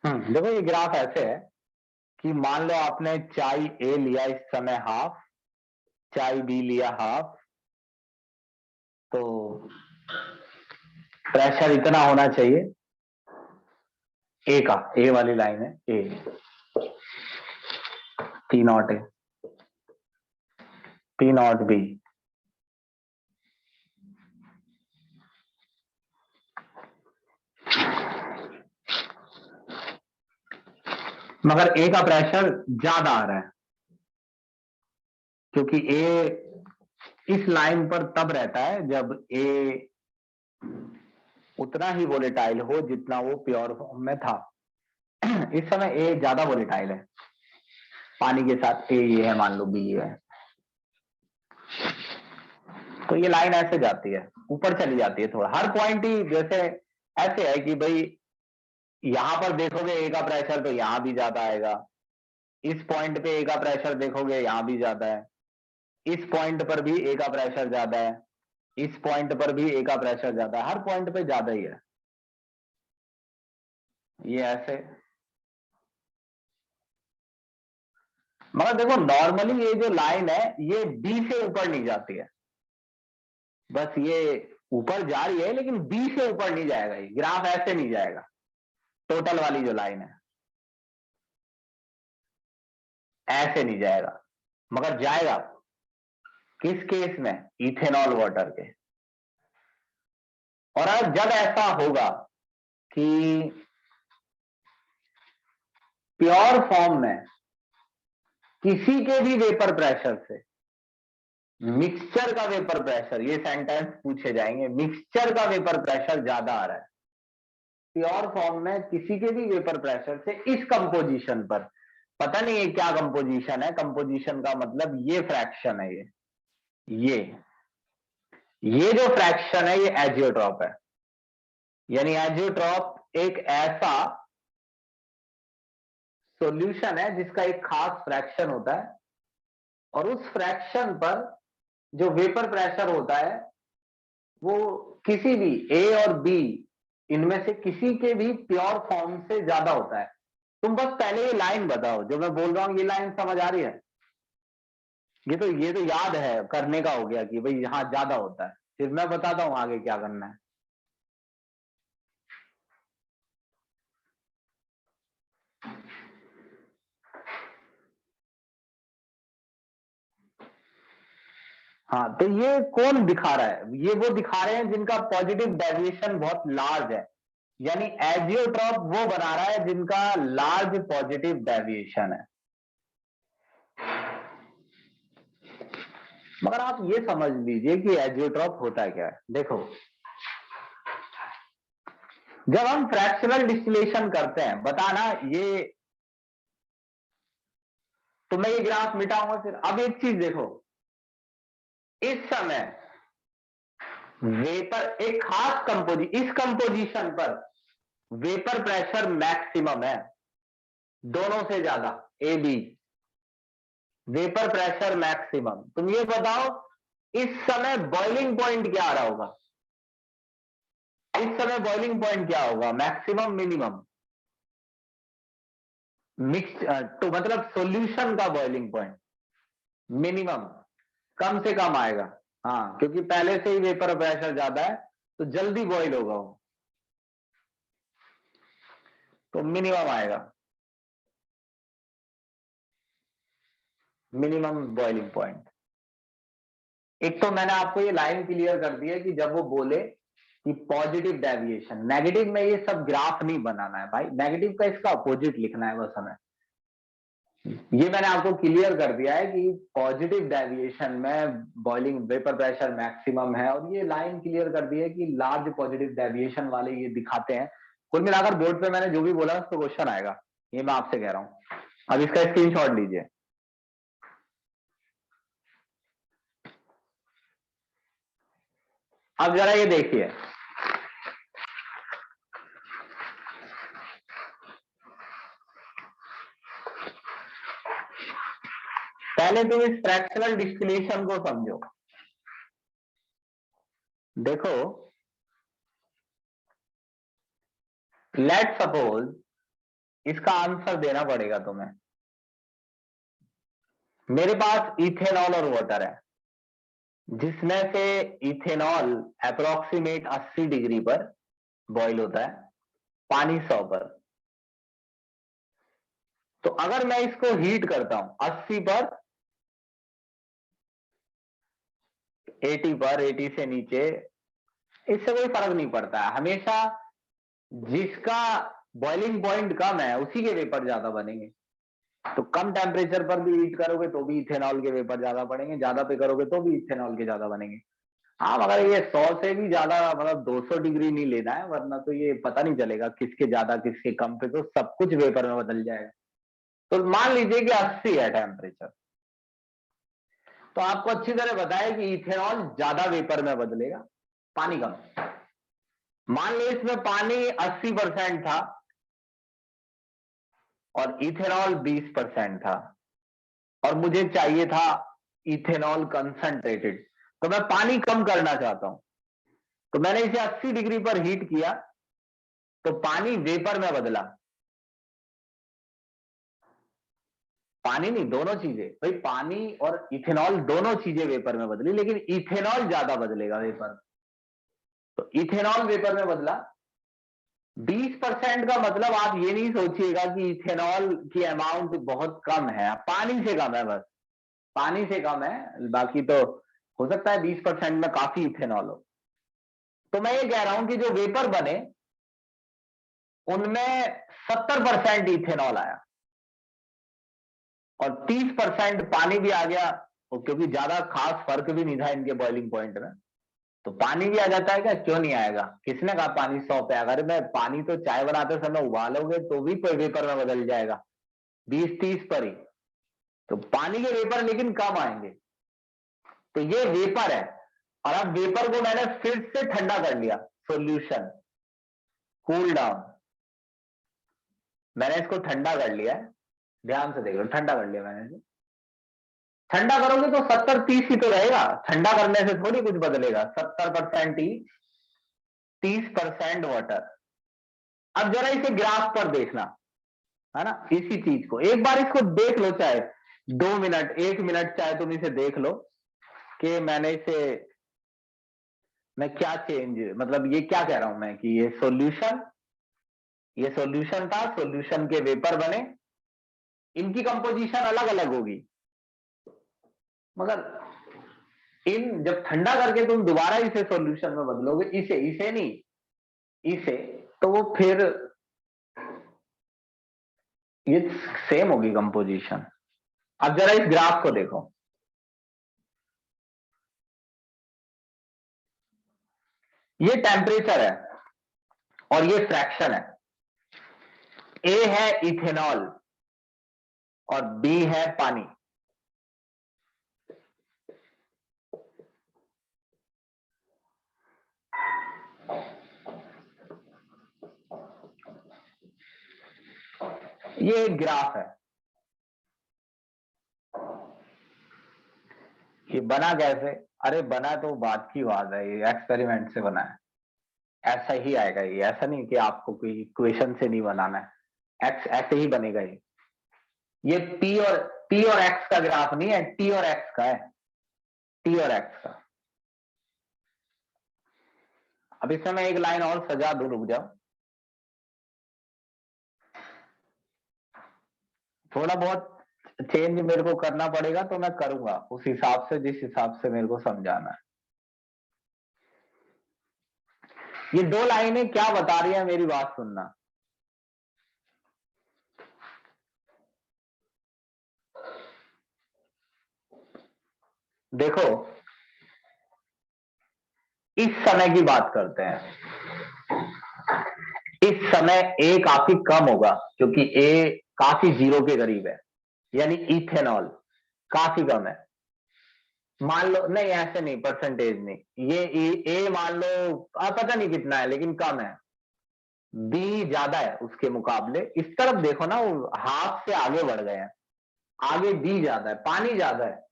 देखो ये ग्राफ ऐसे है कि मान लो आपने चाय ए लिया इस समय हाफ, चाय बी लिया हाफ, तो प्रेशर इतना होना चाहिए ए का, ए वाली लाइन है A, P naught A, P not B, मगर ए का प्रेशर ज्यादा आ रहा है, क्योंकि ए इस लाइन पर तब रहता है जब ए उतना ही वोलेटाइल हो जितना वो प्योर फॉर्म में था। इस समय ए ज्यादा वोलेटाइल है, पानी के साथ ए ये है, मान लो बी ये है, तो ये लाइन ऐसे जाती है, ऊपर चली जाती है थोड़ा, हर पॉइंट ही जैसे ऐसे है कि भाई यहां पर देखोगे ए का प्रेशर तो यहां भी ज्यादा आएगा, इस पॉइंट पे ए का प्रेशर देखोगे यहां भी ज्यादा है, इस पॉइंट पर भी ए का प्रेशर ज्यादा है, इस पॉइंट पर भी ए का प्रेशर ज्यादा है, हर पॉइंट पे ज्यादा ही है। ये ऐसे, मगर देखो नॉर्मली ये जो लाइन है ये बी से ऊपर नहीं जाती है, बस ये ऊपर जा रही है लेकिन बी से ऊपर नहीं जाएगा, ये ग्राफ ऐसे नहीं जाएगा, टोटल वाली जो लाइन है ऐसे नहीं जाएगा, मगर जाएगा किस केस में, इथेनॉल वाटर के। और अब जब ऐसा होगा कि प्योर फॉर्म में किसी के भी वेपर प्रेशर से मिक्सचर का वेपर प्रेशर, ये सेंटेंस पूछे जाएंगे, मिक्सचर का वेपर प्रेशर ज्यादा आ रहा है प्योर फॉर्म में किसी के भी वेपर प्रेशर से इस कंपोजिशन पर, पता नहीं ये क्या कंपोजिशन है, कंपोजिशन का मतलब ये फ्रैक्शन है, ये जो फ्रैक्शन है ये एजियोट्रॉप है, यानी एजियोट्रॉप एक ऐसा सॉल्यूशन है जिसका एक खास फ्रैक्शन होता है, और उस फ्रैक्शन पर जो वेपर प्रेशर होता है वो किसी भी ए और बी इनमें से किसी के भी प्योर फॉर्म से ज्यादा होता है। तुम बस पहले ये लाइन बताओ, जो मैं बोल रहा हूं ये लाइन समझ आ रही है? ये तो याद है, करने का हो गया कि भाई यहां ज्यादा होता है, फिर मैं बताता हूं आगे क्या करना है। हाँ, तो ये कौन दिखा रहा है, ये वो दिखा रहे हैं जिनका पॉजिटिव डेविएशन बहुत लार्ज है, यानी एजियोट्रॉप वो बना रहा है जिनका लार्ज पॉजिटिव डेविएशन है। मगर आप ये समझ लीजिए कि एजियोट्रॉप होता क्या है। देखो, जब हम फ्रैक्शनल डिस्टिलेशन करते हैं, बताना ये, तो मैं ये ग्राफ मिटाऊंगा फिर। अब एक चीज देखो, इस समय वेपर एक खास इस कंपोजिशन पर वेपर प्रेशर मैक्सिमम है, दोनों से ज्यादा, A B vapour pressure maximum. तुम ये बताओ इस समय बॉइलिंग पॉइंट क्या आ रहा होगा, इस समय बॉइलिंग पॉइंट क्या होगा, मैक्सिमम मिनिमम, मिक्स, तो मतलब सॉल्यूशन का बॉइलिंग पॉइंट मिनिमम, कम से कम आएगा। हाँ, क्योंकि पहले से ही वेपर प्रेशर ज्यादा है तो जल्दी बॉइल होगा वो। तो मिनिमम आएगा, मिनिमम बॉइलिंग पॉइंट। एक तो मैंने आपको ये लाइन क्लियर कर दी है कि जब वो बोले कि पॉजिटिव डेविएशन, नेगेटिव में ये सब ग्राफ नहीं बनाना है भाई, नेगेटिव का इसका अपोजिट लिखना है बस हमें। ये मैंने आपको क्लियर कर दिया है कि पॉजिटिव डेविएशन में बॉइलिंग वेपर प्रेशर मैक्सिमम है, और ये लाइन क्लियर कर दी है कि लार्ज पॉजिटिव डेविएशन वाले ये दिखाते हैं। कुल मिलाकर बोर्ड पे मैंने जो भी बोला उस पर क्वेश्चन आएगा, ये मैं आपसे कह रहा हूं। अब इसका स्क्रीनशॉट लीजिए। अब जरा ये देखिए, पहले तुम इस फ्रैक्शनल डिस्टिलेशन को समझो। देखो, लेट सपोज इसका आंसर देना पड़ेगा तुम्हें। मेरे पास इथेनॉल और वाटर है, जिसमें से इथेनॉल अप्रोक्सीमेट 80 डिग्री पर बॉईल होता है, पानी 100 पर। तो अगर मैं इसको हीट करता हूं 80 पर, 80 पर, 80 से नीचे, इससे कोई फर्क नहीं पड़ता है। हमेशा जिसका बॉइलिंग पॉइंट कम है उसी के वेपर ज्यादा बनेंगे। तो कम टेम्परेचर पर भी हीट करोगे तो भी इथेनॉल के वेपर ज्यादा बनेंगे, ज्यादा पे करोगे तो भी इथेनॉल के ज्यादा बनेंगे। हाँ, मगर ये 100 से भी ज्यादा, मतलब 200 डिग्री नहीं लेना है, वरना तो ये पता नहीं चलेगा किसके ज्यादा किसके कम पे, तो सब कुछ वेपर में बदल जाएगा। तो मान लीजिए कि 80 है टेम्परेचर, तो आपको अच्छी तरह बताया कि इथेनॉल ज्यादा वेपर में बदलेगा, पानी कम। मान लो इसमें पानी 80% था और इथेनॉल 20% था, और मुझे चाहिए था इथेनॉल कंसंट्रेटेड, तो मैं पानी कम करना चाहता हूं। तो मैंने इसे 80 डिग्री पर हीट किया, तो पानी वेपर में बदला। पानी नहीं, दोनों चीजें भाई, पानी और इथेनॉल दोनों चीजें वेपर में बदली, लेकिन इथेनॉल ज्यादा बदलेगा वेपर। तो इथेनॉल वेपर में बदला 20% का मतलब आप ये नहीं सोचिएगा कि इथेनॉल की अमाउंट बहुत कम है, पानी से कम है, बस पानी से कम है। बाकी तो हो सकता है 20% में काफी इथेनॉल हो। तो मैं ये कह रहा हूं कि जो वेपर बने उनमें 70% इथेनॉल आया और 30% पानी भी आ गया, क्योंकि ज्यादा खास फर्क भी नहीं था इनके बॉइलिंग पॉइंट में। तो पानी भी आ जाता है क्या, क्यों नहीं आएगा? किसने कहा पानी 100 पे? अगर मैं पानी तो चाय बनाते समय उबालोगे तो भी कोई वेपर में बदल जाएगा 20-30 पर ही। तो पानी के वेपर लेकिन कम आएंगे। तो ये वेपर है, और अब वेपर को मैंने फिर से ठंडा कर लिया, सॉल्यूशन, कूल डाउन। मैंने इसको ठंडा कर लिया है, ध्यान से देख लो, ठंडा कर लिया मैंने इसे। ठंडा करोगे तो 70-30 ही तो रहेगा, ठंडा करने से थोड़ी कुछ बदलेगा। 70% ही, 30% वाटर। अब जरा इसे ग्राफ पर देखना, है ना, इसी चीज को एक बार इसको देख लो, चाहे 2 मिनट, 1 मिनट, चाहे तुम इसे देख लो कि मैंने इसे, मैं क्या चेंज, मतलब ये क्या कह रहा हूं मैं कि ये सॉल्यूशन था, सॉल्यूशन के वेपर बने, इनकी कंपोजिशन अलग अलग होगी, मगर इन जब ठंडा करके तुम दोबारा इसे सॉल्यूशन में बदलोगे, इसे नहीं, इसे, तो वो फिर ये सेम होगी कंपोजिशन। अब जरा इस ग्राफ को देखो, ये टेम्परेचर है और ये फ्रैक्शन है। ए है इथेनॉल और बी है पानी। ये एक ग्राफ है। ये बना कैसे? अरे बना तो बात की बात है, ये एक्सपेरिमेंट से बना है, ऐसा ही आएगा ये, ऐसा नहीं कि आपको कोई इक्वेशन से नहीं बनाना है, एक्स ऐसे ही बनेगा ये पी और एक्स का ग्राफ नहीं है, टी और एक्स का है, टी और एक्स का। अब इसमें मैं एक लाइन और सजा दूं, रुक जाओ। थोड़ा बहुत चेंज मेरे को करना पड़ेगा तो मैं करूंगा उस हिसाब से, जिस हिसाब से मेरे को समझाना है। ये दो लाइनें क्या बता रही है, मेरी बात सुनना। देखो, इस समय की बात करते हैं। इस समय ए काफी कम होगा क्योंकि ए काफी जीरो के करीब है, यानी इथेनॉल काफी कम है। मान लो, नहीं ऐसे नहीं, परसेंटेज नहीं, ये ए मान लो पता नहीं कितना है लेकिन कम है। बी ज्यादा है उसके मुकाबले। इस तरफ देखो ना, वो हाफ से आगे बढ़ गए हैं, आगे बी ज्यादा है, पानी ज्यादा है।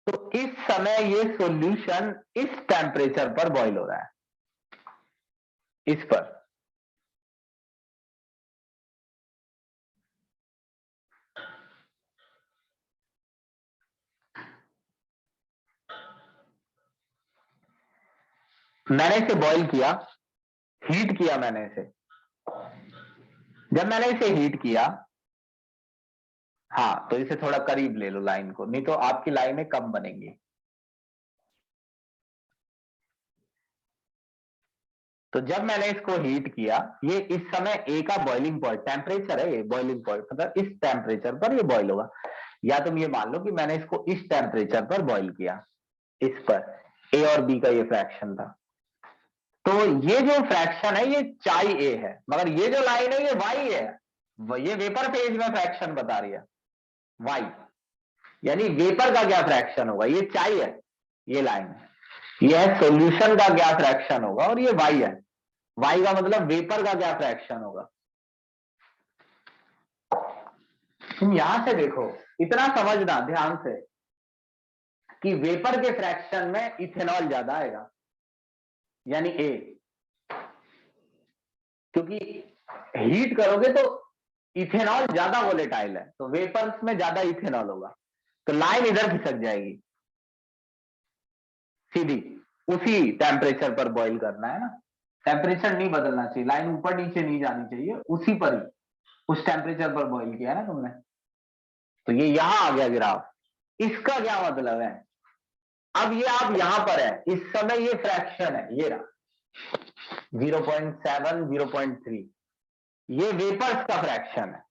तो इस समय ये सॉल्यूशन इस टेम्परेचर पर बॉईल हो रहा है, इस पर। मैंने इसे बॉईल किया, हीट किया मैंने इसे। जब मैंने इसे हीट किया, हाँ तो इसे थोड़ा करीब ले लो लाइन को, नहीं तो आपकी लाइनें कम बनेंगी। तो जब मैंने इसको हीट किया, ये इस समय ए का बॉइलिंग पॉइंट टेम्परेचर है, ये बॉइलिंग पॉइंट मतलब इस टेम्परेचर पर ये बॉईल होगा। या तुम ये मान लो कि मैंने इसको इस टेम्परेचर पर बॉईल किया, इस पर। ए और बी का ये फ्रैक्शन था। तो ये जो फ्रैक्शन है ये चाई ए है, मगर ये जो लाइन है ये वाई है। ये वेपर फेज में फ्रैक्शन बता रही है, वाई। यानी वेपर का क्या फ्रैक्शन होगा, ये चाई है, ये लाइन है। यह सॉल्यूशन का क्या फ्रैक्शन होगा, और ये वाई है। वाई का मतलब वेपर का क्या फ्रैक्शन होगा। तुम यहां से देखो, इतना समझना ध्यान से कि वेपर के फ्रैक्शन में इथेनॉल ज्यादा आएगा, यानी ए। क्योंकि हीट करोगे तो इथेनॉल ज्यादा वोलेटाइल है, तो वेपर्स में ज्यादा इथेनॉल होगा, तो लाइन इधर खिसक जाएगी सीधी। उसी टेम्परेचर पर बॉईल करना है ना, टेम्परेचर नहीं बदलना चाहिए, लाइन ऊपर नीचे नहीं जानी चाहिए, उसी पर ही, उस टेम्परेचर पर बॉईल किया है ना तुमने। तो ये यहां आ गया ग्राफ। इसका क्या मतलब है, अब ये आप यहां पर है, इस समय ये फ्रैक्शन है, ये रहा 0.7 0.3, ये वेपर्स का फ्रैक्शन है।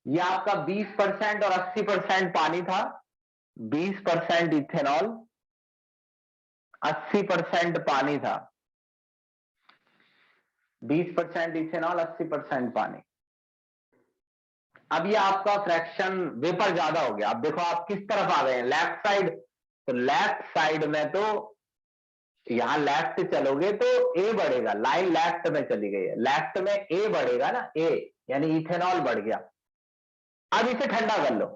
ये आपका 20% और 80% पानी था, 20% इथेनॉल, 80% पानी था। 20% इथेनॉल, 80% पानी। अब ये आपका फ्रैक्शन वेपर ज्यादा हो गया। अब देखो आप किस तरफ आ गए हैं, लेफ्ट साइड। तो लेफ्ट साइड में तो यहां लेफ्ट चलोगे तो ए बढ़ेगा, लाइन लेफ्ट में चली गई है, लेफ्ट में ए बढ़ेगा ना, ए यानी इथेनॉल बढ़ गया। अब इसे ठंडा कर लो,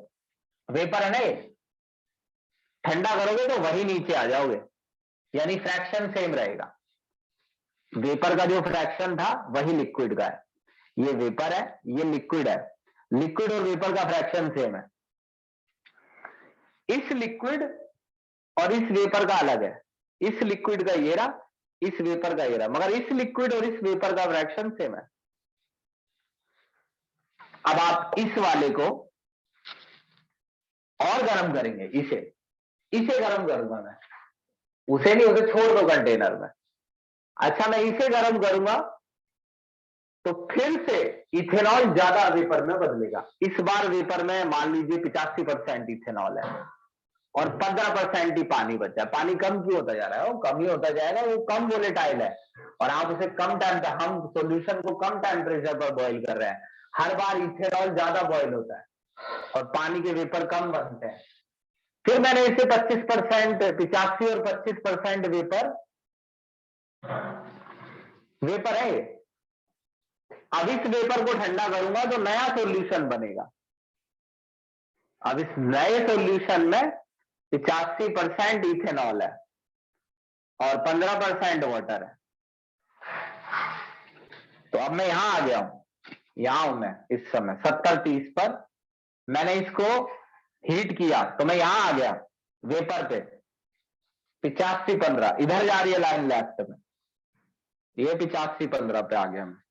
वेपर है ना ये, ठंडा करोगे तो वही नीचे आ जाओगे, यानी फ्रैक्शन सेम रहेगा। वेपर का जो फ्रैक्शन था वही लिक्विड का है। ये वेपर है, ये लिक्विड है, लिक्विड और वेपर का फ्रैक्शन सेम है। इस लिक्विड और इस वेपर का अलग है, इस लिक्विड का ये रहा, इस वेपर का ये रहा, मगर इस लिक्विड और इस वेपर का फ्रैक्शन सेम है। अब आप इस वाले को और गर्म करेंगे, इसे गर्म करूंगा मैं, उसे नहीं, उसे छोड़ दो कंटेनर में। अच्छा मैं इसे गर्म करूंगा तो फिर से इथेनॉल ज्यादा वेपर में बदलेगा। इस बार वेपर में मान लीजिए 85% इथेनॉल है और 15% ही पानी बचा है। पानी कम क्यों होता जा रहा है, वो कम ही होता जाएगा, वो कम वोलेटाइल है और आप उसे कम टाइम, हम सॉल्यूशन को कम टेम्परेचर पर बॉईल कर रहे हैं। हर बार इथेनॉल ज्यादा बॉईल होता है और पानी के वेपर कम बनते हैं। फिर मैंने इसे 25%, 85 और 25% वेपर, वेपर है ये। अब इस वेपर को ठंडा करूंगा तो नया सॉल्यूशन बनेगा। अब इस नए सॉल्यूशन में 85% इथेनॉल है और 15% वाटर है। तो अब मैं यहां आ गया हूं, यहां हूं मैं इस समय 70-30 पर। मैंने इसको हीट किया तो मैं यहां आ गया वेपर पे, 85-15 इधर जा रही है लाइन लेफ्ट में, ये 85-15 पे आ गया मैं।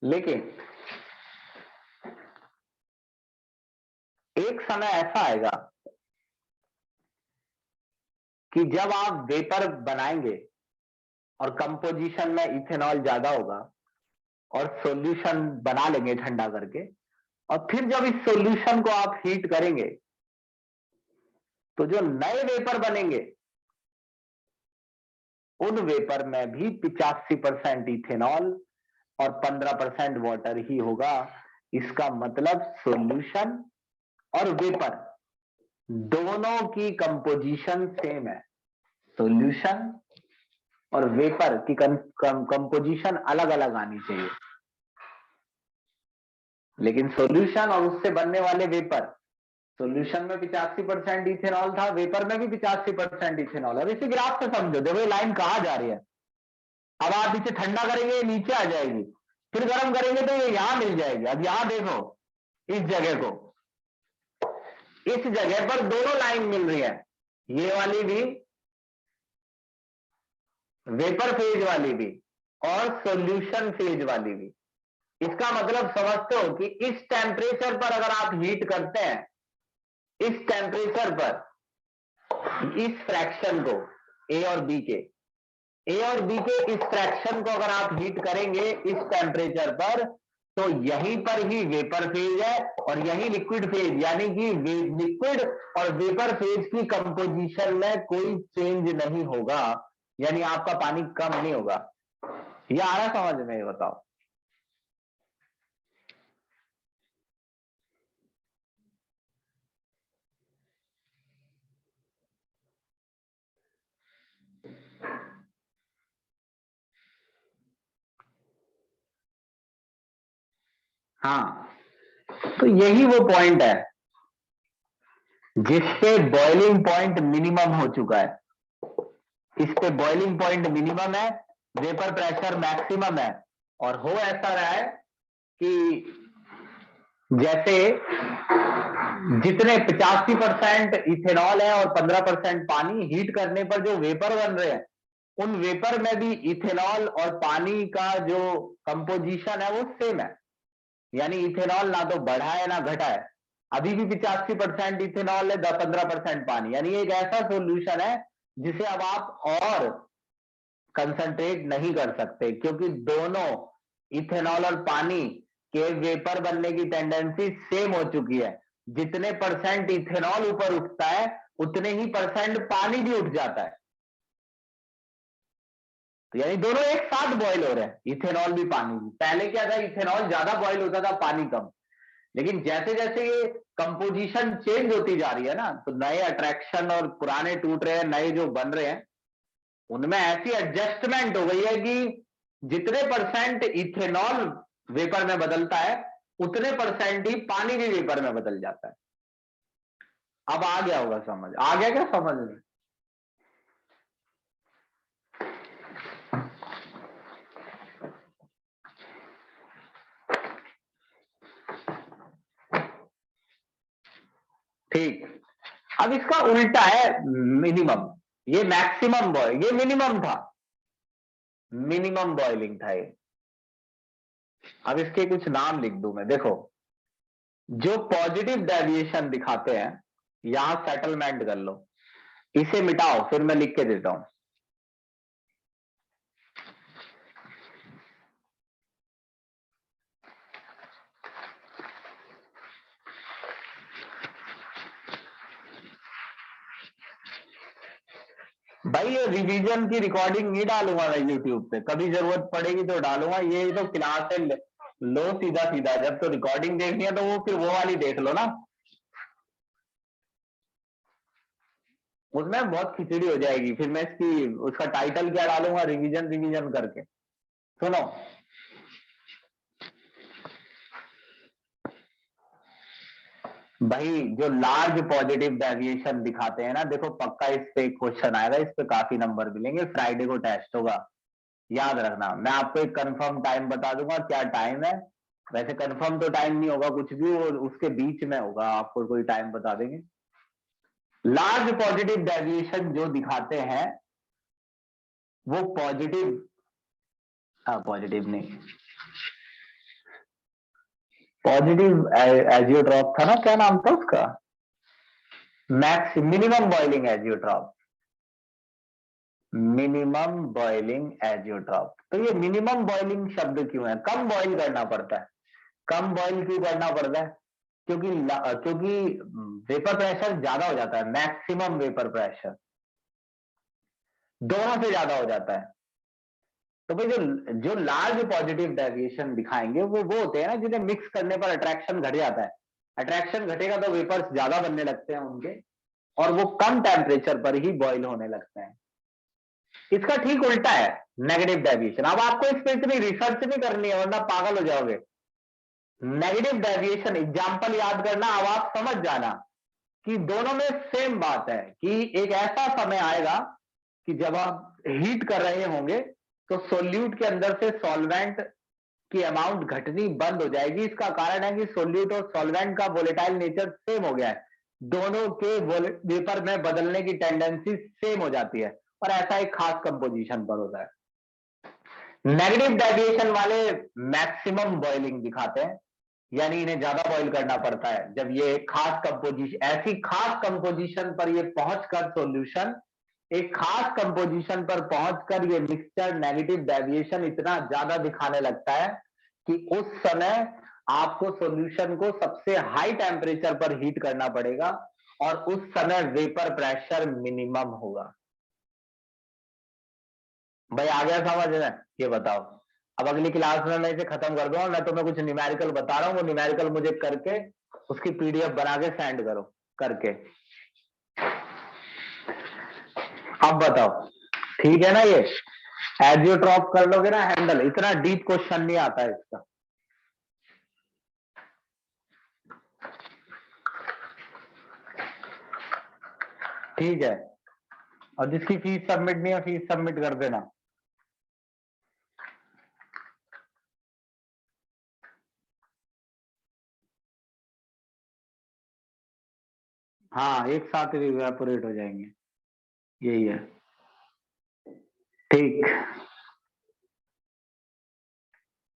लेकिन एक समय ऐसा आएगा कि जब आप वेपर बनाएंगे और कंपोजिशन में इथेनॉल ज्यादा होगा और सॉल्यूशन बना लेंगे ठंडा करके, और फिर जब इस सॉल्यूशन को आप हीट करेंगे तो जो नए वेपर बनेंगे उन वेपर में भी 85% इथेनॉल और 15% वाटर ही होगा। इसका मतलब सॉल्यूशन और वेपर दोनों की कंपोजिशन सेम है। सॉल्यूशन और वेपर की कंपोजिशन अलग अलग आनी चाहिए, लेकिन सॉल्यूशन और उससे बनने वाले वेपर, सॉल्यूशन में 85% इथेनॉल था, वेपर में भी 85% इथेनॉल। अब इसी ग्राफ से समझो, देखो ये लाइन कहां जा रही है। अब आप इसे ठंडा करेंगे नीचे आ जाएगी, फिर गर्म करेंगे तो ये यहां मिल जाएगी। अब यहां देखो इस जगह को, इस जगह पर दोनों लाइन मिल रही है, ये वाली भी, वेपर फेज वाली भी और सॉल्यूशन फेज वाली भी। इसका मतलब समझते हो कि इस टेम्परेचर पर अगर आप हीट करते हैं, इस टेम्परेचर पर इस फ्रैक्शन को ए और बी के, ए और बी के इस फ्रैक्शन को अगर आप हीट करेंगे इस टेम्परेचर पर, तो यहीं पर ही वेपर फेज है और यही लिक्विड फेज, यानी कि लिक्विड और वेपर फेज की कंपोजिशन में कोई चेंज नहीं होगा, यानी आपका पानी कम नहीं होगा। यह आ रहा समझ में? बताओ। हाँ, तो यही वो पॉइंट है जिससे बॉइलिंग पॉइंट मिनिमम हो चुका है। इस पे बॉइलिंग पॉइंट मिनिमम है, वेपर प्रेशर मैक्सिमम है, और हो ऐसा रहा है कि जैसे जितने 85% इथेनॉल है और 15% पानी, हीट करने पर जो वेपर बन रहे हैं उन वेपर में भी इथेनॉल और पानी का जो कंपोजिशन है वो सेम है, यानी इथेनॉल ना तो बढ़ा है ना घटा है। अभी भी 85% इथेनॉल है, 15% पानी, यानी एक ऐसा सॉल्यूशन है जिसे अब आप और कंसंट्रेट नहीं कर सकते, क्योंकि दोनों इथेनॉल और पानी के वेपर बनने की टेंडेंसी सेम हो चुकी है। जितने परसेंट इथेनॉल ऊपर उठता है उतने ही परसेंट पानी भी उठ जाता है, तो यानी दोनों एक साथ बॉयल हो रहे हैं, इथेनॉल भी पानी भी। पहले क्या था, इथेनॉल ज्यादा बॉयल होता था, पानी कम। लेकिन जैसे जैसे ये कंपोजिशन चेंज होती जा रही है ना, तो नए अट्रैक्शन और पुराने टूट रहे हैं, नए जो बन रहे हैं उनमें ऐसी एडजस्टमेंट हो गई है कि जितने परसेंट इथेनॉल वेपर में बदलता है उतने परसेंट ही पानी भी वेपर में बदल जाता है। अब आ गया होगा समझ, आ गया क्या समझ में? ठीक। अब इसका उल्टा है मिनिमम, ये मैक्सिमम बॉयल, ये मिनिमम था, मिनिमम बॉइलिंग था ये। अब इसके कुछ नाम लिख दूं मैं, देखो। जो पॉजिटिव डेविएशन दिखाते हैं यहां सेटलमेंट कर लो, इसे मिटाओ, फिर मैं लिख के देता हूं। भाई ये रिवीजन की रिकॉर्डिंग नहीं डालूंगा मैं यूट्यूब पे, कभी जरूरत पड़ेगी तो डालूंगा। ये तो क्लास है, लो सीधा सीधा। जब तो रिकॉर्डिंग देखनी है तो वो फिर वो वाली देख लो ना, उसमें बहुत खिचड़ी हो जाएगी। फिर मैं इसकी उसका टाइटल क्या डालूंगा, रिवीजन रिवीजन करके। सुनो, भाई जो लार्ज पॉजिटिव डेविएशन दिखाते हैं ना, देखो पक्का इस पे क्वेश्चन आएगा, इस पे काफी नंबर मिलेंगे, फ्राइडे को टेस्ट होगा, याद रखना। मैं आपको एक कंफर्म टाइम बता दूंगा, क्या टाइम है। वैसे कंफर्म तो टाइम नहीं होगा कुछ भी, और उसके बीच में होगा, आपको कोई टाइम बता देंगे। लार्ज पॉजिटिव डेविएशन जो दिखाते हैं वो पॉजिटिव, पॉजिटिव नहीं, पॉजिटिव एजियोट्रॉप था ना, क्या नाम था उसका, max minimum boiling azeotrope, minimum boiling azeotrope. तो ये मिनिमम बॉइलिंग शब्द क्यों है, कम बॉइल करना पड़ता है, कम बॉइल क्यों करना पड़ता है, क्योंकि वेपर प्रेशर ज्यादा हो जाता है, मैक्सिमम वेपर प्रेशर दोनों से ज्यादा हो जाता है। तो भाई जो जो लार्ज पॉजिटिव डेविएशन दिखाएंगे वो होते हैं ना जिन्हें मिक्स करने पर अट्रैक्शन घट जाता है, अट्रैक्शन घटेगा तो वेपर्स ज्यादा बनने लगते हैं उनके, और वो कम टेम्परेचर पर ही बॉइल होने लगते हैं। इसका ठीक उल्टा है नेगेटिव डेविएशन। अब आपको इस पर इतनी रिसर्च नहीं करनी है वरना पागल हो जाओगे। नेगेटिव डेविएशन एग्जाम्पल याद करना, अब आप समझ जाना कि दोनों में सेम बात है कि एक ऐसा समय आएगा कि जब आप हीट कर रहे होंगे तो सोल्यूट के अंदर से सॉल्वेंट की अमाउंट घटनी बंद हो जाएगी। इसका कारण है कि सोल्यूट और सॉल्वेंट का वोलेटाइल नेचर सेम हो गया है, दोनों के वेपर में बदलने की टेंडेंसी सेम हो जाती है, और ऐसा एक खास कंपोजिशन पर होता है। नेगेटिव डेविएशन वाले मैक्सिमम बॉइलिंग दिखाते हैं, यानी इन्हें ज्यादा बॉइल करना पड़ता है। जब ये खास कंपोजिशन, ऐसी खास कंपोजिशन पर ये पहुंचकर सॉल्यूशन एक खास कंपोजिशन पर पहुंचकर ये मिक्सचर नेगेटिव डेविएशन इतना ज्यादा दिखाने लगता है कि उस समय आपको सॉल्यूशन को सबसे हाई टेम्परेचर पर हीट करना पड़ेगा, और उस समय वेपर प्रेशर मिनिमम होगा। भाई आ गया समझ में, ये बताओ। अब अगली क्लास में मैं इसे खत्म कर दूंगा, मैं तुम्हें कुछ न्यूमेरिकल बता रहा हूँ, वो न्यूमेरिकल मुझे करके उसकी पीडीएफ बना के सेंड करो करके। अब बताओ, ठीक है ना, ये एजियोट्रॉप कर लोगे ना हैंडल, इतना डीप क्वेश्चन नहीं आता है इसका। ठीक है, और जिसकी फीस सबमिट नहीं है फीस सबमिट कर देना। हाँ एक साथ इवेपोरेट हो जाएंगे, यही है। ठीक।